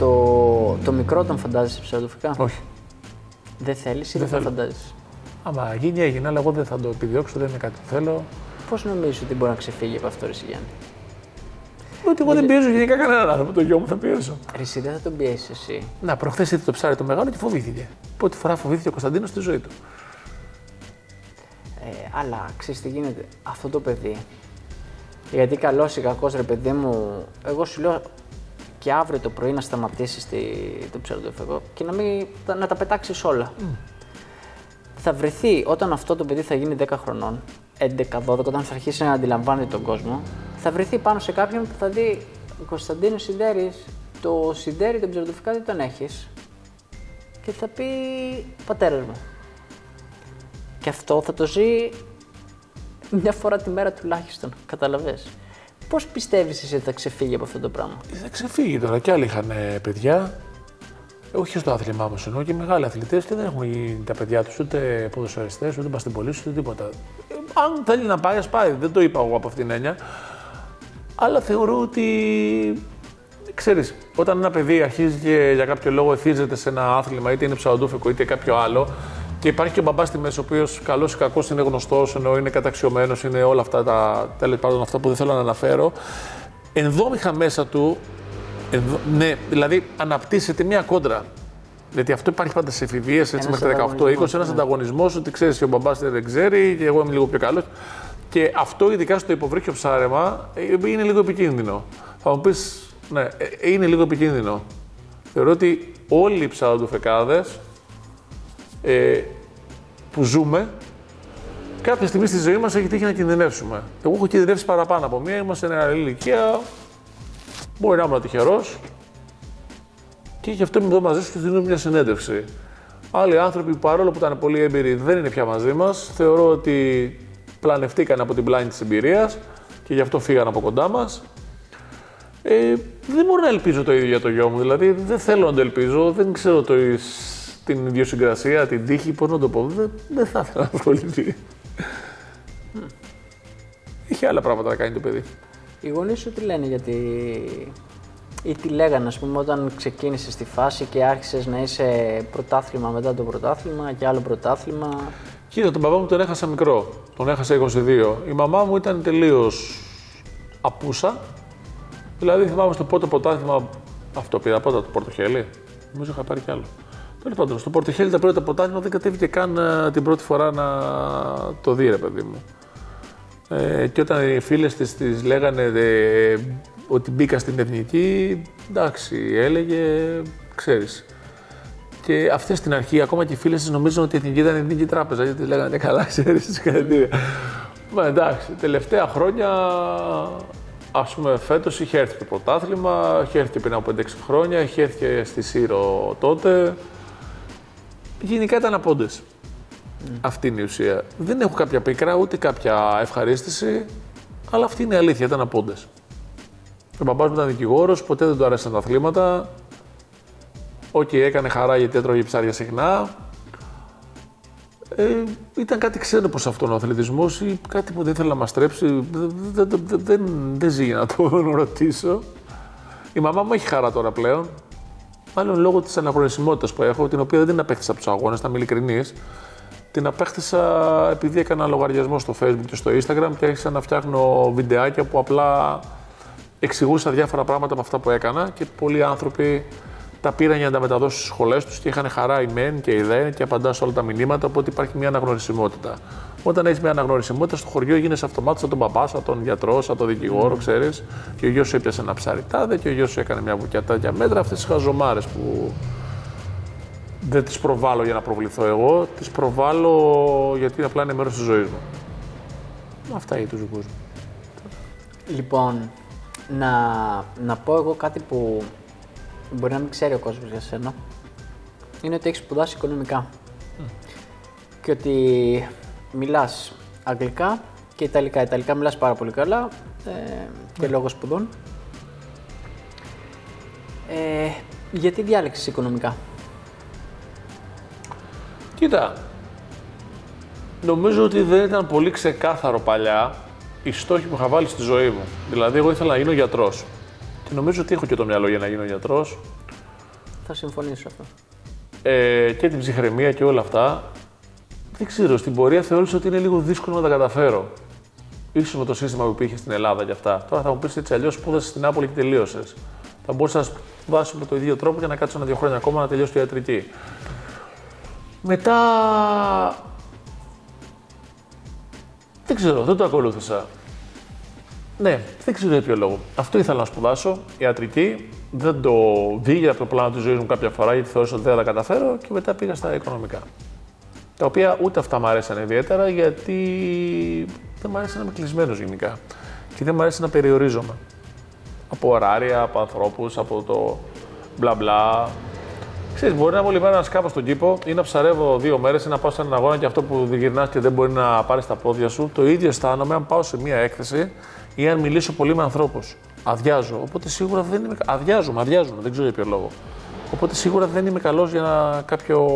το μικρό τον φαντάζεσαι ψαροντοφικά? Όχι. Δεν θέλεις ή δεν το φαντάζεσαι? Άμα γίνει, έγινε, αλλά εγώ δεν θα το επιδιώξω, δεν είναι κάτι που θέλω. Πώς νομίζεις ότι μπορεί να ξεφύγει από αυτό, ρε Γιάννη? Ότι εγώ δεν πιέζω γενικά κανέναν άνθρωπο, το γιο μου θα πιέσω. Εσύ δεν θα τον πιέσεις εσύ. Να, προχθές είδε το ψάρι το μεγάλο και φοβήθηκε. Πρώτη φορά φοβήθηκε ο Κωνσταντίνος στη ζωή του. Αλλά ξέρεις τι γίνεται, αυτό το παιδί. Γιατί καλός ή κακός, ρε παιδί μου, εγώ σου λέω και αύριο το πρωί να σταματήσεις το ψαροντόφικο και να τα πετάξεις όλα. Θα βρεθεί όταν αυτό το παιδί θα γίνει 10 χρονών, 11-12, όταν θα αρχίσει να αντιλαμβάνεται τον κόσμο, θα βρεθεί πάνω σε κάποιον που θα δει Κωνσταντίνο Σιδέρης, το Σιδέρι, τον ψαροντοφικά δεν τον έχεις. Και θα πει πατέρας μου. Και αυτό θα το ζει μια φορά τη μέρα τουλάχιστον, καταλαβες. Πώς πιστεύεις εσύ ότι θα ξεφύγει από αυτό το πράγμα? Θα ξεφύγει τώρα, κι άλλοι είχαν παιδιά. Όχι στο άθλημά μας εννοώ και μεγάλοι αθλητές και δεν έχουν γίνει τα παιδιά τους ούτε ποδοσφαιριστές, ούτε μπασκετμπολίστες, ούτε τίποτα. Αν θέλει να πάει, ας πάει. Δεν το είπα εγώ από αυτήν την έννοια. Αλλά θεωρώ ότι, ξέρεις, όταν ένα παιδί αρχίζει και για κάποιο λόγο εθίζεται σε ένα άθλημα, είτε είναι ψαροντόφικο είτε κάποιο άλλο, και υπάρχει και ο μπαμπάς στη μέση, ο οποίος καλός ή κακός είναι γνωστός, ενώ είναι καταξιωμένος, είναι όλα αυτά τα τέλος πάντων αυτά που δεν θέλω να αναφέρω, ενδόμηχα μέσα του, ναι, δηλαδή αναπτύσσεται μια κόντρα. Γιατί αυτό υπάρχει πάντα σε εφηβείες, έτσι μέχρι τα 18-20, ένας ναι. ανταγωνισμός, ότι ξέρεις, ο μπαμπάς δεν ξέρει και εγώ είμαι λίγο πιο καλός. Και αυτό, ειδικά στο υποβρύχιο ψάρεμα, είναι λίγο επικίνδυνο. Θα μου πεις, ναι, είναι λίγο επικίνδυνο. Θεωρώ ότι όλοι οι ψαροντοφεκάδες που ζούμε, κάποια στιγμή στη ζωή μας έχει τύχει να κινδυνεύσουμε. Εγώ έχω κινδυνεύσει παραπάνω από μία, είμαστε σε νεαρή ηλικία, μπορεί να ήμουν τυχερός και γι' αυτό είμαι εδώ μαζί σου και δίνω μια συνέντευξη. Άλλοι άνθρωποι που παρόλο που ήταν πολύ έμπειροι δεν είναι πια μαζί μας, θεωρώ ότι πλανευτήκαν από την πλάνη της εμπειρίας και γι' αυτό φύγαν από κοντά μας. Δεν μπορώ να ελπίζω το ίδιο για το γιο μου, δηλαδή δεν θέλω να το ελπίζω, δεν ξέρω την ιδιοσυγκρασία, την τύχη, πώς να το πω, δεν θα ήθελα να ασχοληθεί. Είχε άλλα πράγματα να κάνει το παιδί. Οι γονείς σου τι λένε γιατί... ή τι λέγανε, ας πούμε, όταν ξεκίνησες στη φάση και άρχισες να είσαι πρωτάθλημα μετά το πρωτάθλημα και άλλο πρωτάθλημα. Κοίτα, τον παπά μου τον έχασα μικρό, τον έχασα 22. Η μαμά μου ήταν τελείως απούσα. Δηλαδή θυμάμαι στο πρώτο πρωτάθλημα, αυτό πήρα πρώτα το πορτοχέλι, νομίζω είχα πάρει κι άλλο. Τέλος πάντων, στο πορτοχέλι τα πρώτα πρωτάθλημα δεν κατέβηκε καν την πρώτη φορά να το δει, ρε παιδί μου. Και όταν οι φίλες της λέγανε ότι μπήκα στην εθνική, εντάξει, έλεγε, ξέρεις. Και αυτές στην αρχή, ακόμα και οι φίλες της νομίζουν ότι η εθνική ήταν η εθνική τράπεζα, γιατί της λέγανε καλά, ξέρεις, συγχαρητήρια. Μα εντάξει, τελευταία χρόνια, ας πούμε, φέτος είχε έρθει το πρωτάθλημα, είχε έρθει πριν από 5-6 χρόνια, είχε έρθει στη Σύρο τότε. Γενικά ήταν απόντες. Αυτή είναι η ουσία. Δεν έχω κάποια πίκρα, ούτε κάποια ευχαρίστηση, αλλά αυτή είναι η αλήθεια, ήταν απόντες. Ο μπαμπάς μου ήταν δικηγόρος, ποτέ δεν του άρεσαν τα αθλήματα. Έκανε χαρά γιατί έτρωγε ψάρια συχνά. Ήταν κάτι ξένο προς αυτόν ο αθλητισμός ή κάτι που δεν ήθελε να μας στρέψει. Δεν ζει να τον ρωτήσω. Η μαμά μου έχει χαρά τώρα πλέον. Μάλλον λόγω της αναγνωρισιμότητας που έχω, την οποία δεν την απέκτησα από τους αγώνες, θα είμαι ειλικρινής. Την απέκτησα επειδή έκανα λογαριασμό στο Facebook και στο Instagram και άρχισα να φτιάχνω βιντεάκια που απλά εξηγούσα διάφορα πράγματα από αυτά που έκανα και πολλοί άνθρωποι τα πήραν για να τα μεταδώσουν στις σχολές τους και είχαν χαρά η μεν και η δε και απαντά σε όλα τα μηνύματα, οπότε υπάρχει μια αναγνωρισιμότητα. Όταν έχεις μια αναγνωρισιμότητα στο χωριό γίνεσαι αυτομάτως σαν τον παπά, σαν τον γιατρό, σαν τον δικηγόρο, ξέρεις. Και ο γιος σου έπιασε ένα ψαριτάδε και ο γιος σου έκανε μια βουκιατά μέτρα. Αυτές τις χαζομάρες που δεν τις προβάλλω για να προβληθώ εγώ, τις προβάλλω γιατί απλά είναι μέρος της ζωής μου. Αυτά είναι τους δικούς μου. Λοιπόν, να πω εγώ κάτι που μπορεί να μην ξέρει ο κόσμος για σένα. Είναι ότι έχεις σπουδάσει οικονομικά. Και ότι μιλάς αγγλικά και ιταλικά. Ιταλικά μιλάς πάρα πολύ καλά και λόγω σπουδών. Γιατί διάλεξες οικονομικά? Κοίτα, νομίζω ότι δεν ήταν πολύ ξεκάθαρο παλιά οι στόχοι που είχα βάλει στη ζωή μου. Δηλαδή, εγώ ήθελα να γίνω γιατρός. Και νομίζω ότι έχω και το μυαλό για να γίνω γιατρός. Θα συμφωνήσω αυτό. Και την ψυχραιμία και όλα αυτά. Δεν ξέρω, στην πορεία θεώρησα ότι είναι λίγο δύσκολο να τα καταφέρω. Ίσως με το σύστημα που υπήρχε στην Ελλάδα και αυτά. Τώρα θα μου πεις έτσι, αλλιώς σπούδασες στην Νάπολη και τελείωσες. Θα μπορούσα να σπουδάσω με το ίδιο τρόπο και να κάτσω 1-2 χρόνια ακόμα να τελειώσω τη ιατρική. Μετά. Δεν ξέρω, δεν το ακολούθησα. Ναι, δεν ξέρω για ποιο λόγο. Αυτό ήθελα να σπουδάσω, ιατρική. Δεν το βγήκε από το πλάνο της ζωής μου κάποια φορά γιατί θεώρησα ότι δεν θα τα καταφέρω και μετά πήγα στα οικονομικά. Τα οποία ούτε αυτά μου αρέσαν ιδιαίτερα γιατί δεν μου αρέσει να είμαι κλεισμένος γενικά. Και δεν μου αρέσει να περιορίζομαι. Από ωράρια, από ανθρώπους, από το μπλα μπλα. Ξέρεις, μπορεί να είμαι όλη μέρα να σκάβω στον κήπο ή να ψαρεύω 2 μέρες ή να πάω σε έναν αγώνα και αυτό που γυρνάς και δεν μπορεί να πάρεις τα πόδια σου. Το ίδιο αισθάνομαι αν πάω σε μία έκθεση ή αν μιλήσω πολύ με ανθρώπους. Αδειάζω. Οπότε σίγουρα δεν είμαι. Αδειάζομαι, δεν ξέρω για ποιο λόγο. Οπότε σίγουρα δεν είμαι καλός για κάποιο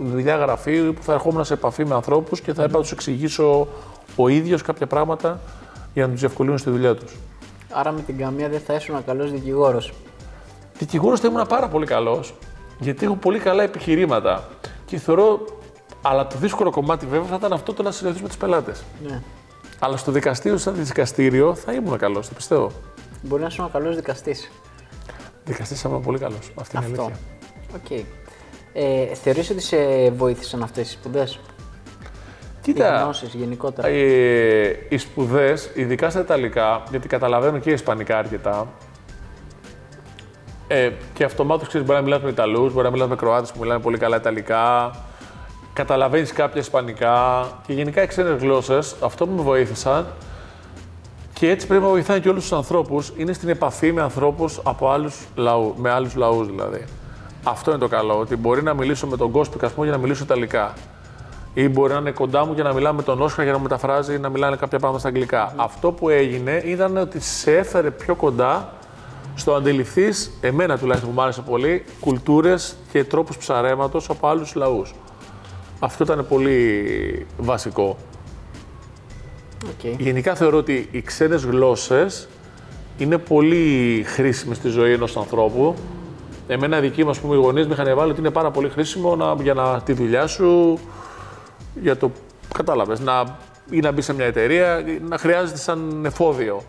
δουλειά γραφείου που θα ερχόμουν σε επαφή με ανθρώπους και θα έπρεπε να τους εξηγήσω ο ίδιος κάποια πράγματα για να τους διευκολύνουν στη δουλειά τους. Άρα με την καμία δεν θα ήσουν καλός δικηγόρος. Δικηγόρος θα ήμουν πάρα πολύ καλός, γιατί έχω πολύ καλά επιχειρήματα. Και θεωρώ, αλλά το δύσκολο κομμάτι βέβαια θα ήταν αυτό το να συνεχίσω με τους πελάτες. Ναι. Αλλά στο δικαστήριο, σαν δικαστήριο, θα ήμουν καλός, το πιστεύω. Μπορεί να είσαι ένα καλός δικαστής. Δικαστής θα ήμουν πολύ καλός. Αυτή είναι η αλήθεια. Οκ. Θεωρείς ότι σε βοήθησαν αυτές οι σπουδές? Κοίτα, οι γνώσεις γενικότερα. Οι σπουδές, ειδικά στα Ιταλικά, γιατί καταλαβαίνω και Ισπανικά αρκετά, και αυτομάτως ξέρεις, μπορεί να μιλάς με Ιταλούς, μπορεί να μιλάς με Κροάτες που μιλάνε πολύ καλά Ιταλικά, καταλαβαίνεις κάποια Ισπανικά και γενικά οι ξένες γλώσσες, αυτό που με βοήθησαν και έτσι πρέπει να βοηθάνε και όλους τους ανθρώπους, είναι στην επαφή με ανθρώπους από με άλλους λαούς δηλαδή. Αυτό είναι το καλό, ότι μπορεί να μιλήσω με τον Κώσπικα, ας πούμε, για να μιλήσω Ιταλικά. Ή μπορεί να είναι κοντά μου και να μιλάμε με τον Όσκαρ για να μου μεταφράζει ή να μιλάνε κάποια πράγματα στα αγγλικά. Αυτό που έγινε ήταν ότι σε έφερε πιο κοντά στο να αντιληφθείς, εμένα τουλάχιστον που μου άρεσε πολύ, κουλτούρες και τρόπους ψαρέματος από άλλους λαούς. Αυτό ήταν πολύ βασικό. Okay. Γενικά θεωρώ ότι οι ξένες γλώσσες είναι πολύ χρήσιμες στη ζωή ενός ανθρώπου. Εμένα δικοί μας που οι γονείς με είχαν βάλει ότι είναι πάρα πολύ χρήσιμο για τη δουλειά σου, για το, κατάλαβες, ή να μπει σε μια εταιρεία, να χρειάζεται σαν εφόδιο.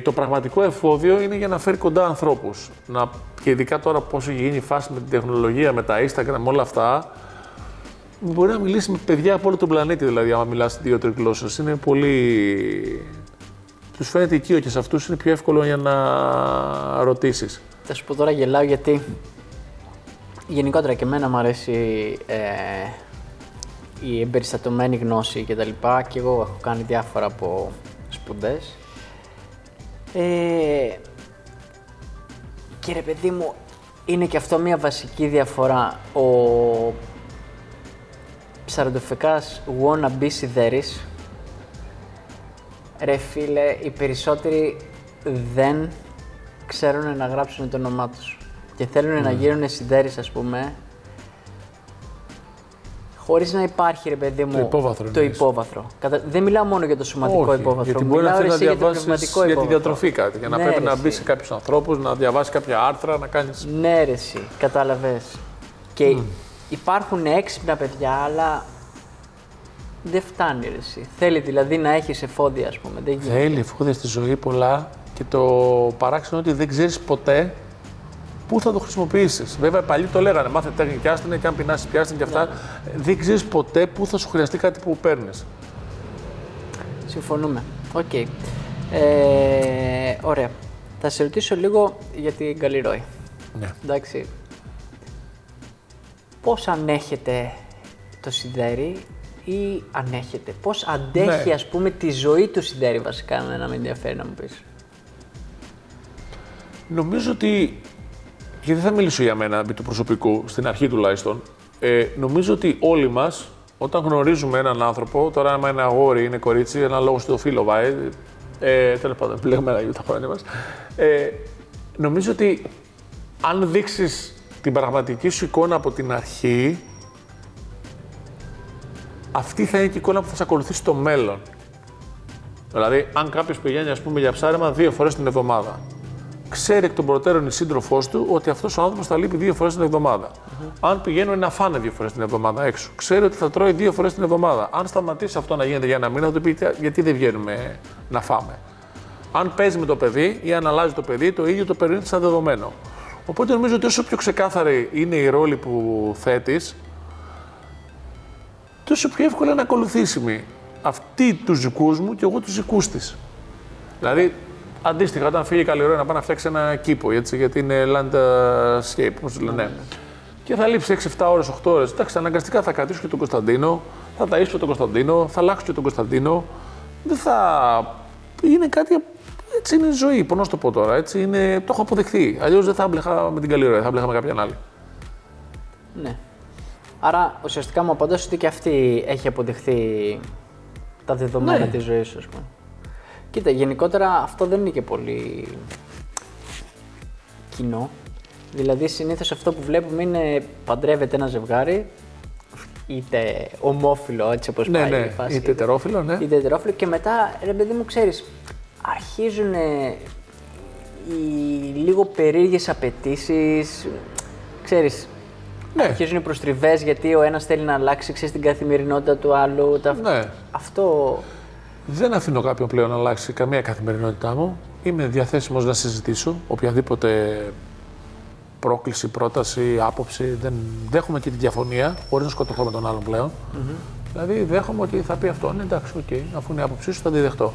Το πραγματικό εφόδιο είναι για να φέρει κοντά ανθρώπους. Και ειδικά τώρα πώς έχει γίνει η φάση με την τεχνολογία, με τα Instagram, με όλα αυτά, μπορεί να μιλήσει με παιδιά από όλο τον πλανήτη, δηλαδή, άμα μιλάς 2-3 γλώσσες. Είναι πολύ... Τους φαίνεται οικείο και σε αυτούς είναι πιο εύκολο για να ρωτήσεις. Θα σου πω τώρα, γελάω γιατί γενικότερα και εμένα μου αρέσει η εμπεριστατωμένη γνώση και τα λοιπά και εγώ έχω κάνει διάφορα από σπουδές. Και ρε παιδί μου, είναι και αυτό μια βασική διαφορά. Ο ψαροντοφεκάς wannabe σιδέρης, ρε φίλε, οι περισσότεροι δεν ξέρουν να γράψουν το όνομά τους και θέλουν να γίνουν σιδέρης, ας πούμε, χωρίς να υπάρχει, ρε παιδί μου, το υπόβαθρο. Δεν μιλάω μόνο για το σωματικό υπόβαθρο. Γιατί μπορεί να θέλει να διαβάσεις για τη διατροφή κάτι, για να ναι, πρέπει να μπει σε κάποιους ανθρώπους, να διαβάσεις κάποια άρθρα, να κάνεις... Ναι ρε εσύ, κατάλαβες. Και υπάρχουν έξυπνα παιδιά, αλλά δεν φτάνει ρε εσύ. Θέλει δηλαδή να έχεις εφόδια, ας πούμε. Δεν γίνεται. Θέλει εφόδια στη ζωή πολλά και το παράξενο ότι δεν ξέρεις ποτέ πού θα το χρησιμοποιήσεις. Βέβαια, παλιοί το λέγανε, μάθε τέχνη και άστηνε και αν πεινάσεις πιάστηνε και αυτά. Δεν ξέρεις ποτέ πού θα σου χρειαστεί κάτι που παίρνεις. Συμφωνούμε. Οκ. Okay. Ωραία. Θα σε ρωτήσω λίγο για την Καλλιρόη. Ναι. Εντάξει. Πώς ανέχεται το σιδέρι ή ανέχεται, πώς αντέχει, ναι, ας πούμε, τη ζωή του σιδέρι βασικά, να με ενδιαφέρει να μου πεις. Νομίζω ότι, και δεν θα μιλήσω για μένα επί του προσωπικού, στην αρχή τουλάχιστον, νομίζω ότι όλοι μας, όταν γνωρίζουμε έναν άνθρωπο, τώρα άμα είναι αγόρι, είναι κορίτσι, ένα λόγο στο φίλο βάει, τέλος πάντων, επιλέγουμε για τα χρόνια μας, νομίζω ότι αν δείξεις την πραγματική σου εικόνα από την αρχή, αυτή θα είναι και η εικόνα που θα σε ακολουθεί στο μέλλον. Δηλαδή, αν κάποιος πηγαίνει, ας πούμε, για ψάρεμα 2 φορές την εβδομάδα, ξέρει εκ των προτέρων η σύντροφός του ότι αυτός ο άνθρωπος θα λείπει 2 φορές την εβδομάδα. Αν πηγαίνουν να φάνε 2 φορές την εβδομάδα έξω, ξέρει ότι θα τρώει 2 φορές την εβδομάδα. Αν σταματήσει αυτό να γίνεται για ένα μήνα, θα του πει γιατί δεν βγαίνουμε να φάμε. Αν παίζει με το παιδί ή αν αλλάζει το παιδί, το ίδιο το παίρνει σαν δεδομένο. Οπότε νομίζω ότι όσο πιο ξεκάθαρη είναι η ρόλη που θέτεις, τόσο πιο εύκολα είναι ακολουθήσιμη αυτή τους δικούς μου και εγώ τους δικούς της. Δηλαδή, αντίστοιχα, όταν φύγει η Καλλιρόη να πάει να φτιάξει ένα κήπο, έτσι, γιατί είναι landscape, όπως λένε. Και θα λείψει 6-7 ώρες, 8 ώρες. Εντάξει, αναγκαστικά θα κρατήσω και τον Κωνσταντίνο, θα ταΐσω τον Κωνσταντίνο, θα αλλάξω και τον Κωνσταντίνο. Δεν θα. Είναι κάτι. Έτσι είναι η ζωή. Πώς να το πω τώρα, έτσι είναι. Το έχω αποδεχθεί. Αλλιώς δεν θα μπλεχά με την Καλλιρόη, θα μπλεχά με κάποιον άλλη. Ναι. Άρα ουσιαστικά μου απαντάς ότι και αυτή έχει αποδεχθεί τα δεδομένα, ναι, της ζωής σου, ας πούμε. Κοίτα, γενικότερα αυτό δεν είναι και πολύ κοινό. Δηλαδή συνήθως αυτό που βλέπουμε είναι παντρεύεται ένα ζευγάρι, είτε ομόφυλο, έτσι όπως πάει η φάση. Είτε ετερόφυλο, ναι. Είτε ετερόφυλο και μετά, ρε παιδί μου, ξέρεις, αρχίζουν οι λίγο περίεργες απαιτήσεις, ξέρεις. Ναι. Αρχίζουν οι προστριβές γιατί ο ένας θέλει να αλλάξει, ξέρεις, την καθημερινότητα του άλλου. Ναι. Αυτό. Δεν αφήνω κάποιον πλέον να αλλάξει καμία καθημερινότητά μου. Είμαι διαθέσιμος να συζητήσω οποιαδήποτε πρόκληση, πρόταση, άποψη. Δεν δέχομαι και τη διαφωνία, χωρίς να σκοτωθώ με τον άλλον πλέον. Δηλαδή, δέχομαι ότι θα πει αυτό. Ναι, εντάξει, αφού είναι η άποψή σου, θα τη δεχτώ.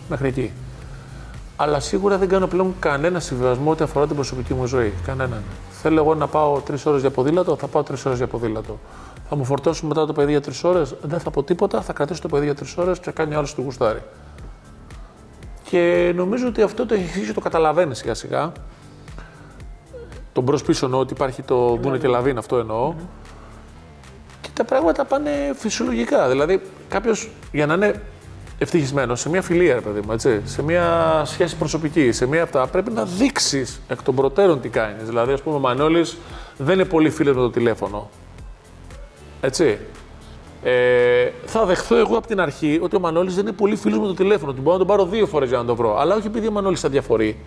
Μέχρι εκεί. Αλλά σίγουρα δεν κάνω πλέον κανένα συμβιβασμό ό,τι αφορά την προσωπική μου ζωή. Κανέναν. Θέλω εγώ να πάω 3 ώρες για ποδήλατο, θα πάω 3 ώρες για ποδήλατο. Θα μου φορτώσουν μετά το παιδί για 3 ώρες, δεν θα πω τίποτα, θα κρατήσω το παιδί για 3 ώρες και κάνει άλλο του γουστάρι. Και νομίζω ότι αυτό το έχει αρχίσει, το καταλαβαίνει σιγά σιγά. Τον μπρος-πίσω εννοώ ότι υπάρχει το δούνε και λαβίν, αυτό εννοώ. Και τα πράγματα πάνε φυσιολογικά. Δηλαδή, κάποιος για να είναι ευτυχισμένος σε μια φιλία, ρε παιδί μου, έτσι, σε μια σχέση προσωπική, σε μια αυτά, πρέπει να δείξεις εκ των προτέρων τι κάνεις. Δηλαδή, ας πούμε, ο Μανώλης δεν είναι πολύ φίλος με το τηλέφωνο. Έτσι. Θα δεχθώ εγώ από την αρχή ότι ο Μανώλης δεν είναι πολύ φίλος με το τηλέφωνο. Του μπορώ να τον πάρω 2 φορές για να τον βρω. Αλλά όχι επειδή ο Μανώλης θα διαφορεί.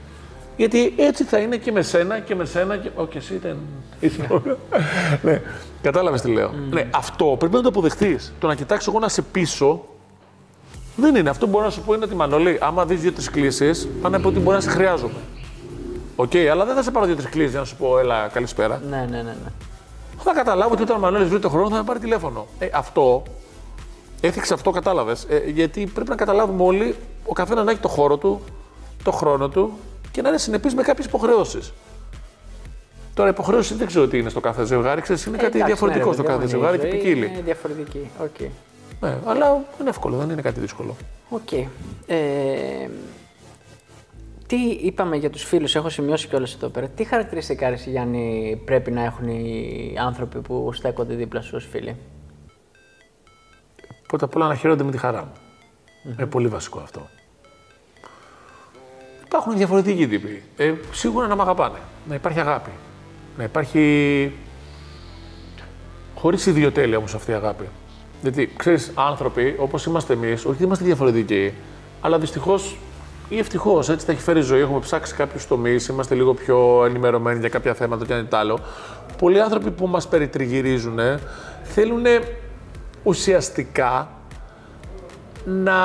Γιατί έτσι θα είναι και με σένα και με σένα. Και εσύ δεν. Ναι, κατάλαβες τι λέω. Ναι, αυτό πρέπει να το αποδεχτείς. Το να κοιτάξω εγώ να σε πίσω δεν είναι. Αυτό που μπορώ να σου πω είναι ότι Μανώλη, άμα δεις 2-3 κλήσεις, πάνε από ότι μπορεί να σε χρειάζομαι. Αλλά δεν θα σε πάρω 2-3 κλήσεις για να σου πω, έλα, καλησπέρα. Ναι. Θα καταλάβω ότι όταν ο Μανώλης βρει το χρόνο θα με πάρει τηλέφωνο. Αυτό, έθιξε αυτό, κατάλαβες. Γιατί πρέπει να καταλάβουμε όλοι, ο καθένας να έχει το χώρο του, το χρόνο του και να είναι συνεπής με κάποιες υποχρεώσεις. Τώρα, η υποχρέωση δεν ξέρω τι είναι στο κάθε ζευγάρι, ξέρεις, είναι κάτι διαφορετικό στο κάθε ζευγάρι και ποικίλει. Είναι διαφορετική. Okay. Ναι, αλλά είναι εύκολο, δεν είναι κάτι δύσκολο. Okay. Τι είπαμε για τους φίλους, έχω σημειώσει κιόλας εδώ πέρα. Τι χαρακτηριστικά, ρε Γιάννη, πρέπει να έχουν οι άνθρωποι που στέκονται δίπλα σου ως φίλοι? Πρώτα απ' όλα να χαίρονται με τη χαρά μου. Είναι πολύ βασικό αυτό. Υπάρχουν διαφορετικοί τύποι. Σίγουρα να μ' αγαπάνε. Να υπάρχει αγάπη. Να υπάρχει. Χωρίς ιδιοτέλεια όμως αυτή η αγάπη. Γιατί ξέρεις, άνθρωποι όπως είμαστε εμείς, όχι δεν είμαστε διαφορετικοί, αλλά δυστυχώς ή ευτυχώς έτσι τα έχει φέρει η ζωή. Έχουμε ψάξει κάποιους τομείς, είμαστε λίγο πιο ενημερωμένοι για κάποια θέματα και αν είναι άλλο. Πολλοί άνθρωποι που μας περιτριγυρίζουν θέλουν ουσιαστικά να.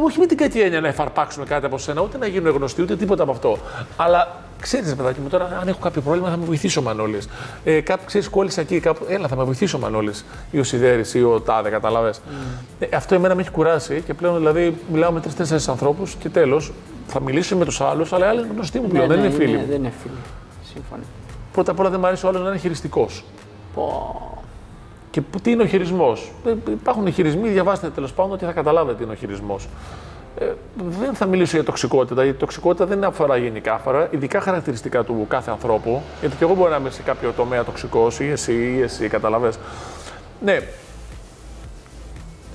Όχι με την κακή έννοια να εφαρπάξουμε κάτι από σένα, ούτε να γίνουν γνωστοί, ούτε τίποτα από αυτό. Αλλά ξέρεις, παιδάκι μου, τώρα αν έχω κάποιο πρόβλημα θα με βοηθήσει ο Μανώλης. Ξέρεις, κόλλησα εκεί, κάπου. Έλα, θα με βοηθήσει ο Μανώλης ή ο Σιδέρης ή ο Τάδε, καταλαβες. Αυτό εμένα με έχει κουράσει και πλέον δηλαδή μιλάω με 3-4 ανθρώπους και τέλος θα μιλήσω με τους άλλους, αλλά οι άλλοι είναι γνωστοί μου πλέον, δεν είναι φίλοι μου. Δεν είναι φίλοι. Σύμφωνα. Πρώτα απ' όλα δεν μου αρέσει ο άλλος να είναι χειριστικός. Και τι είναι ο χειρισμός? Υπάρχουν χειρισμοί, διαβάστε τέλος πάντων ότι θα καταλάβετε τι είναι ο χειρισμός. Δεν θα μιλήσω για τοξικότητα, γιατί η τοξικότητα δεν αφορά γενικά, αφορά ειδικά χαρακτηριστικά του κάθε ανθρώπου. Γιατί και εγώ μπορεί να είμαι σε κάποιο τομέα τοξικός, ή εσύ, καταλαβες. Ναι.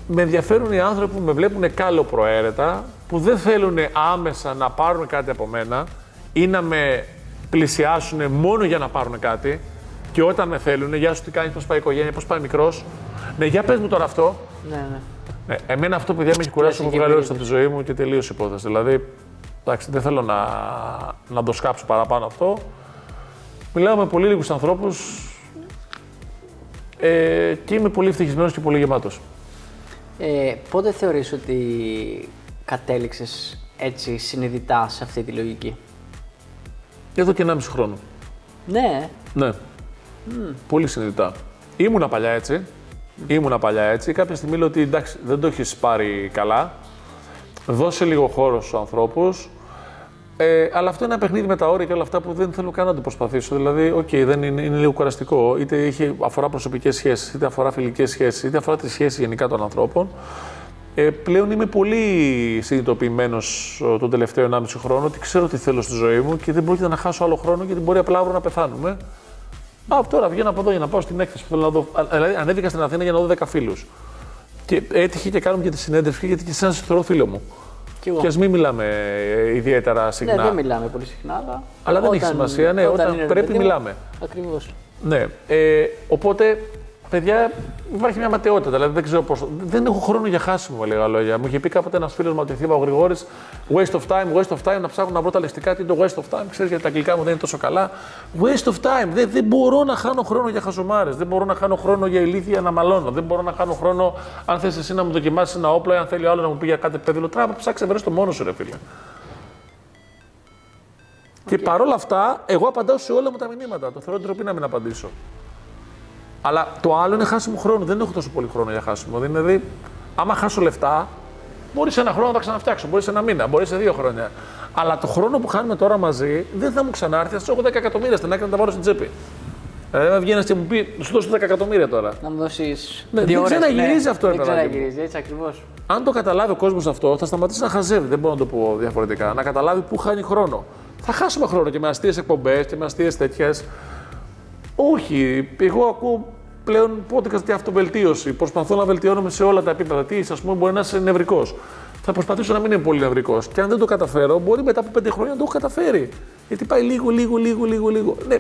Με ενδιαφέρουν οι άνθρωποι που με βλέπουν καλοπροαίρετα, που δεν θέλουν άμεσα να πάρουν κάτι από μένα ή να με πλησιάσουν μόνο για να πάρουν κάτι. Και όταν με θέλουν, γεια σου, τι κάνεις, πώς πάει η οικογένεια, πώς πάει μικρός. Ναι, για πες μου τώρα αυτό. Ναι, εμένα αυτό, παιδιά, με έχει κουράσει, μου βγάλει όλες από τη ζωή μου και τελείωσε η υπόθεση. Δηλαδή, εντάξει, δεν θέλω να το σκάψω παραπάνω αυτό. Μιλάω με πολύ λίγους ανθρώπους και είμαι πολύ ευτυχισμένος και πολύ γεμάτος. Πότε θεωρείς ότι κατέληξες έτσι συνειδητά σε αυτή τη λογική? Εδώ και 1,5 χρόνο. Ναι. Πολύ συνειδητά. Ήμουνα παλιά έτσι. Κάποια στιγμή λέω ότι εντάξει, δεν το έχεις πάρει καλά. Δώσε λίγο χώρο στους ανθρώπους. Αλλά αυτό είναι ένα παιχνίδι με τα όρια και όλα αυτά που δεν θέλω καν να το προσπαθήσω. Δηλαδή, δεν είναι λίγο κουραστικό. Είτε αφορά προσωπικές σχέσεις, είτε αφορά φιλικές σχέσεις, είτε αφορά τις σχέσεις γενικά των ανθρώπων. Πλέον είμαι πολύ συνειδητοποιημένος τον τελευταίο 1,5 χρόνο ότι ξέρω τι θέλω στη ζωή μου και δεν πρόκειται να χάσω άλλο χρόνο γιατί μπορεί απλά αύριο να πεθάνουμε. Τώρα βγαίνω από εδώ για να πάω στην έκθεση που θέλω να δω. Δηλαδή, ανέβηκα στην Αθήνα για να δω 10 φίλους. Και έτυχε και κάνουμε και τη συνέντευξη γιατί και εσένα σε θεωρώ φίλο μου. Και ας μην μιλάμε ιδιαίτερα συχνά. Ναι, δεν μιλάμε πολύ συχνά, αλλά δεν έχει σημασία. Ναι, όταν πρέπει μιλάμε. Ακριβώς. Ναι. Οπότε, παιδιά, υπάρχει μια ματαιότητα. Δηλαδή, δεν ξέρω πώς. Δεν έχω χρόνο για χάσιμο, με λίγα λόγια. Μου είχε πει κάποτε ένας φίλος μου ότι ο Γρηγόρης, waste of time, να ψάχνω να βρω τα λεστικά. Τι είναι το waste of time, ξέρεις, γιατί τα αγγλικά μου δεν είναι τόσο καλά. Waste of time. Δεν μπορώ να χάνω χρόνο για χαζομάρες. Δεν μπορώ να χάνω χρόνο για ηλίθεια να μαλώνω. Δεν μπορώ να χάνω χρόνο αν θες εσύ να μου δοκιμάσεις ένα όπλο ή αν θέλει άλλο να μου πει για κάτι πέδιλο. Τράβα, ψάξε, βρες το μόνο σου, ρε φίλε. Και παρόλα αυτά, εγώ απαντάω σε όλα μου τα μηνύματα. Το θεωρώ ντροπή να μην απαντήσω. Αλλά το άλλο είναι χάσιμο χρόνο. Δεν έχω τόσο πολύ χρόνο για χάσιμο. Δηλαδή, άμα χάσω λεφτά, μπορεί σε ένα χρόνο να τα ξαναφτιάξω, μπορεί σε ένα μήνα, μπορεί σε 2 χρόνια. Αλλά το χρόνο που χάνουμε τώρα μαζί δεν θα μου ξανάρθει. Θα σου έχω 10 εκατομμύρια στην άκρη να τα βάλω στην τσέπη. Δηλαδή, αν βγαίνει και μου πει, σου δώσω 10 εκατομμύρια τώρα. Να μου δώσει. Ναι, δεν ξαναγυρίζει αυτό, δεν ξαναγυρίζει, έτσι ακριβώς. Αν το καταλάβει ο κόσμος αυτό, θα σταματήσει να χαζεύει. Δεν μπορώ να το πω διαφορετικά. Να καταλάβει πού χάνει χρόνο. Θα χάσουμε χρόνο και με αστείες εκπομπές και με αστείες τέτοιες. Όχι, εγώ ακούω πλέον podcast για αυτοβελτίωση. Προσπαθώ να βελτιώνομαι σε όλα τα επίπεδα. Τι, ας πούμε, μπορεί να είσαι νευρικός. Θα προσπαθήσω να μην είμαι πολύ νευρικός. Και αν δεν το καταφέρω, μπορεί μετά από 5 χρόνια να το έχω καταφέρει. Γιατί πάει λίγο. Ναι.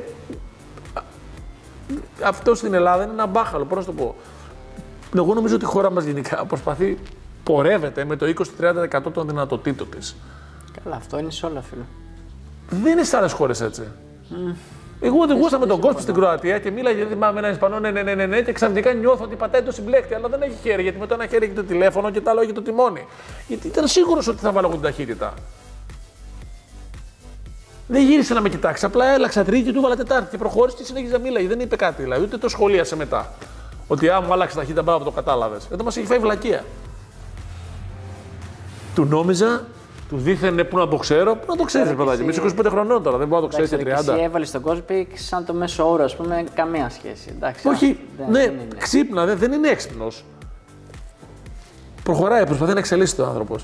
Αυτό στην Ελλάδα είναι ένα μπάχαλο, πώς να το πω. Εγώ νομίζω ότι η χώρα μας γενικά προσπαθεί, πορεύεται με το 20-30% των δυνατοτήτων της. Καλά, αυτό είναι σε όλα, φίλε. Δεν είναι σε άλλες χώρες έτσι. Εγώ οδηγούσα με τον κόσμο στην Κροατία και μίλαγε, θυμάμαι έναν Ισπανό, ναι, και ξαφνικά νιώθω ότι πατάει το συμπλέκτη, αλλά δεν έχει χέρι. Γιατί με το ένα χέρι έχει το τηλέφωνο και το άλλο έχει το τιμόνι. Γιατί ήταν σίγουρος ότι θα βάλω εγώ την ταχύτητα. Δεν γύρισε να με κοιτάξει. Απλά έλαξα τρίτη και του έβαλα τετάρτη και προχώρησε και συνέχιζε να μίλαγε. Δεν είπε κάτι δηλαδή, ούτε το σχολίασε μετά. Ότι μου άλλαξε ταχύτητα, μπράβο, το κατάλαβες. Εδώ μας έχει φάει βλακεία. Του νόμιζα, του δίθενε πού να το ξέρω, πού να το ξέρει, παιδάκι. Είμαι 25 χρονών τώρα, δεν μπορώ να το ξέρει 30. Εσύ έβαλε τον Κόσπικ σαν το μέσο όρο, ας πούμε, καμία σχέση. Εντάξει, όχι, ναι, ξύπνα, δεν είναι έξυπνος. Προχωράει, προσπαθεί να εξελίσσει τον άνθρωπο.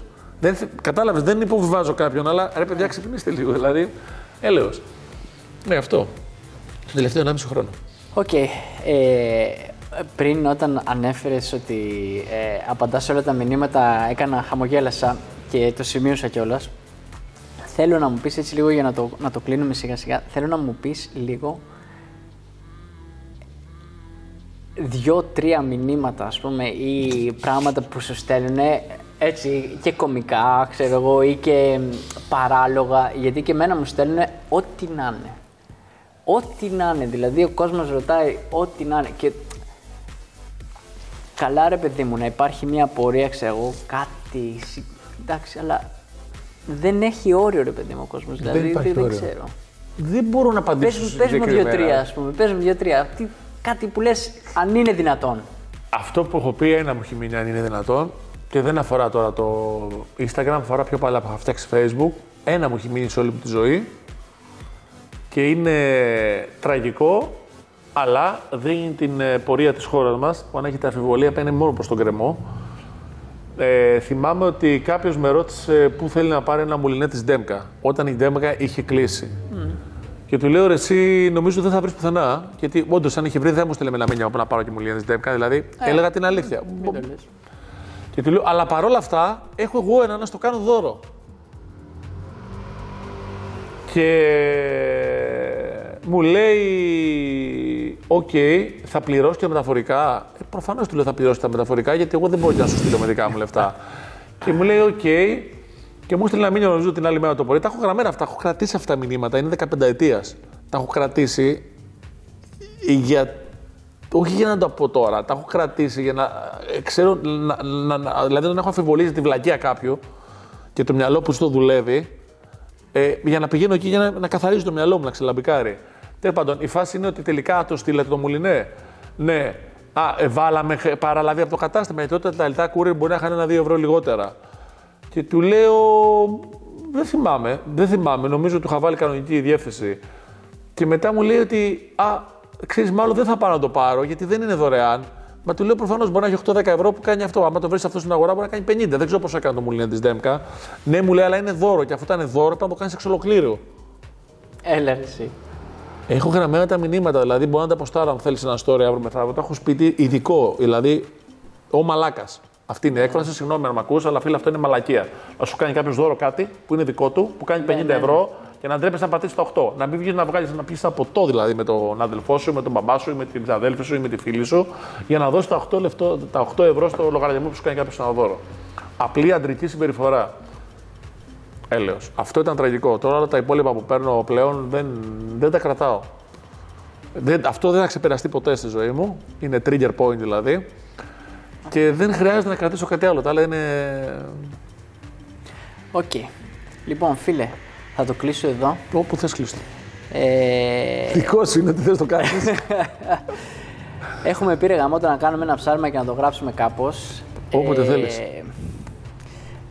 Κατάλαβες, δεν υποβιβάζω κάποιον, αλλά ρε παιδιά, ξυπνήστε λίγο. Δηλαδή, έλεος. Ναι, αυτό. Τον τελευταίο 1,5 χρόνο. Οκ. Πριν, όταν ανέφερες ότι απαντάς σε όλα τα μηνύματα, χαμογέλασα και το σημείωσα κιόλας. Θέλω να μου πεις έτσι λίγο για να το κλείνουμε σιγά σιγά. Θέλω να μου πεις λίγο 2-3 μηνύματα, ας πούμε, ή πράγματα που σου στέλνουν έτσι και κωμικά, ξέρω εγώ, ή και παράλογα, γιατί και εμένα μου στέλνουν ό,τι να είναι. Ό,τι να είναι, δηλαδή ο κόσμος ρωτάει ό,τι να είναι και καλά ρε παιδί μου να υπάρχει μια πορεία, ξέρω εγώ, κάτι, εντάξει, αλλά δεν έχει όριο ρε παιδί μου ο κόσμος, δηλαδή δεν ξέρω. Δεν μπορώ να απαντήσω πες μου 2-3 ας πούμε, πες μου 2-3, κάτι που λες αν είναι δυνατόν. Αυτό που έχω πει ένα μου έχει μείνει αν είναι δυνατόν και δεν αφορά τώρα το Instagram, αφορά πιο παλιά που έχω φτιάξει Facebook. Ένα μου έχει μείνει σε όλη μου τη ζωή και είναι τραγικό, αλλά δίνει την πορεία της χώρας μας που αν έχετε αμφιβολία παίρνει μόνο προς τον κρεμό. Θυμάμαι ότι κάποιος με ρώτησε πού θέλει να πάρει ένα μουλινέ της Ντέμκα, όταν η Ντέμκα είχε κλείσει. Και του λέω, ρε, εσύ νομίζω δεν θα βρεις πουθενά. Γιατί όντως, αν είχε βρει, δεν μου στέλνε ένα μήνυμα να πάρω και μουλινέ της Ντέμκα. Δηλαδή, έλεγα την αλήθεια. Και του λέω, αλλά παρόλα αυτά, έχω εγώ ένα να στο κάνω δώρο. Και μου λέει, οκ, θα πληρώσει και μεταφορικά. Προφανώς του λέω θα πληρώσει τα μεταφορικά, γιατί εγώ δεν μπορώ να σου στείλω με δικά μου λεφτά. Και μου λέει, οκ, και μου στείλει ένα μήνυμα νομίζω την άλλη μέρα το πρωί. Τα έχω γραμμένα αυτά, έχω κρατήσει αυτά τα μηνύματα, είναι 15 ετίας. Τα έχω κρατήσει όχι για να το πω τώρα, τα έχω κρατήσει για να ξέρω, δηλαδή να έχω αμφιβολήσει τη βλακεία κάποιου και το μυαλό που στο δουλεύει, για να πηγαίνω εκεί για να καθαρίζω το μυαλό μου, να ξελαμπικάρει. Τέλος πάντων, η φάση είναι ότι τελικά το στείλετε το μουλινέ. Ναι. Βάλαμε παραλαβή από το κατάστημα, γιατί τότε τα λιτά courier μπορεί να είχαν 1-2 ευρώ λιγότερα. Και του λέω, δεν θυμάμαι, νομίζω ότι του είχα βάλει κανονική διεύθυνση. Και μετά μου λέει ότι, ξέρεις, μάλλον δεν θα πάω να το πάρω, γιατί δεν είναι δωρεάν. Μα του λέω προφανώς μπορεί να έχει 8-10 ευρώ που κάνει αυτό. Άμα το βρεις αυτό στην αγορά, μπορεί να κάνει 50. Δεν ξέρω πόσο έκανε το μουλινέ της Ντέμκα. Ναι, μου λέει, αλλά είναι δώρο. Και αφού ήταν δώρο, πρέπει να το κάνεις εξ ολοκλήρου. Έλα, εσύ. Έχω γραμμένα τα μηνύματα, δηλαδή μπορώ να τα αποστάρω αν θέλεις ένα story αύριο μεθαύριο. Το έχω σπίτι ειδικό, δηλαδή ο μαλάκας. Αυτή είναι η έκφραση, συγγνώμη αν με ακούς, αλλά φίλε, αυτό είναι μαλακία. Να σου κάνει κάποιος δώρο κάτι που είναι δικό του, που κάνει 50 ευρώ και να ντρέπεσαι να πατήσεις τα 8. Να μην βγεις να βγάλεις να πεις ένα ποτό δηλαδή με τον αδελφό σου, με τον μπαμπά σου, με την αδέλφη σου ή με τη φίλη σου, για να δώσεις τα 8 ευρώ στο λογαριασμό που σου κάνει κάποιος ένα δώρο. Απλή αντρική συμπεριφορά. Έλεος. Αυτό ήταν τραγικό. Τώρα όλα τα υπόλοιπα που παίρνω πλέον δεν τα κρατάω. Αυτό δεν θα ξεπεραστεί ποτέ στη ζωή μου. Είναι trigger point δηλαδή. Και δεν χρειάζεται να κρατήσω κάτι άλλο. Τα άλλα είναι. Οκ. Λοιπόν, φίλε, Θα το κλείσω εδώ. Όπου θες κλείσω. Δικό σου είναι ότι θες το κάνεις. Έχουμε πει ρε γαμώτο να κάνουμε ένα ψάρμα και να το γράψουμε κάπως. Όποτε θέλεις.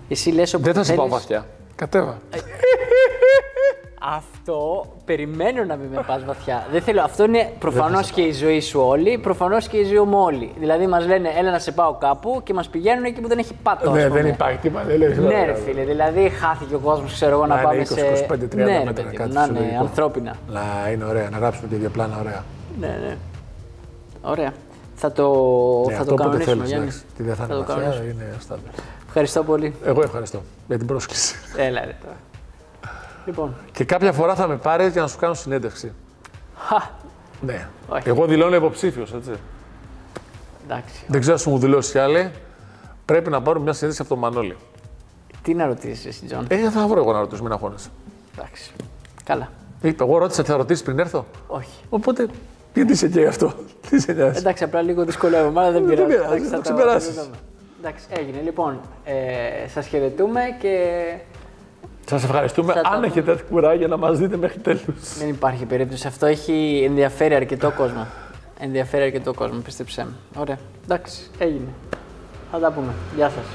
Εσύ λες όπου δεν θα θέλεις. σε πάω βαθιά. Κατέβα. Αυτό περιμένω να μην με πας βαθιά. Δεν θέλω. Αυτό είναι προφανώς και η ζωή σου όλη, προφανώς και η ζωή μου όλη. Δηλαδή μας λένε έλα να σε πάω κάπου και μας πηγαίνουν εκεί που δεν έχει πάτο. Ναι, δεν υπάρχει τίποτα. Ναι, ρε φίλε, δηλαδή χάθηκε ο κόσμος, ξέρω εγώ, να πάμε σε. 20-25-30 ναι, μέτρα κάτι. Να είναι ανθρώπινα. Να είναι ωραία, να γράψουμε και δύο πλάνα ωραία. Ναι. Ωραία. Θα το κανονίσουμε, Γιάννη. Τη διαθάνη βαθιά είναι αστάδιο. Ευχαριστώ πολύ. Εγώ ευχαριστώ για την πρόσκληση. Έλα ρε τώρα. Λοιπόν. Και κάποια φορά θα με πάρεις για να σου κάνω συνέντευξη. Ναι. Όχι. Εγώ δηλώνω υποψήφιος, έτσι. Εντάξει. Δεν ξέρω αν σου μου δηλώσει κι άλλοι. Πρέπει να πάρω μια συνέντευξη από τον Μανώλη. Τι να ρωτήσεις εσύ, Τζον. Θα βρω εγώ να ρωτήσω, μην αγχώνεσαι. Εντάξει. Καλά. Εγώ ρώτησα τι θα ρωτήσεις πριν έρθω. Όχι. Οπότε, γιατί σε καίει αυτό. Τι σε νοιάζει. Εντάξει, απλά λίγο δυσκολεύομαι, αλλά δεν πειράζει. Θα το ξεπεράσεις. Εντάξει, έγινε. Λοιπόν, σας χαιρετούμε και. Σας ευχαριστούμε. Αν έχετε κουράγιο να μας δείτε μέχρι τέλους. Δεν υπάρχει περίπτωση. Αυτό έχει ενδιαφέρει αρκετό κόσμο. Ενδιαφέρει αρκετό κόσμο, πίστεψέ με. Ωραία. Εντάξει, έγινε. Θα τα πούμε. Γεια σας.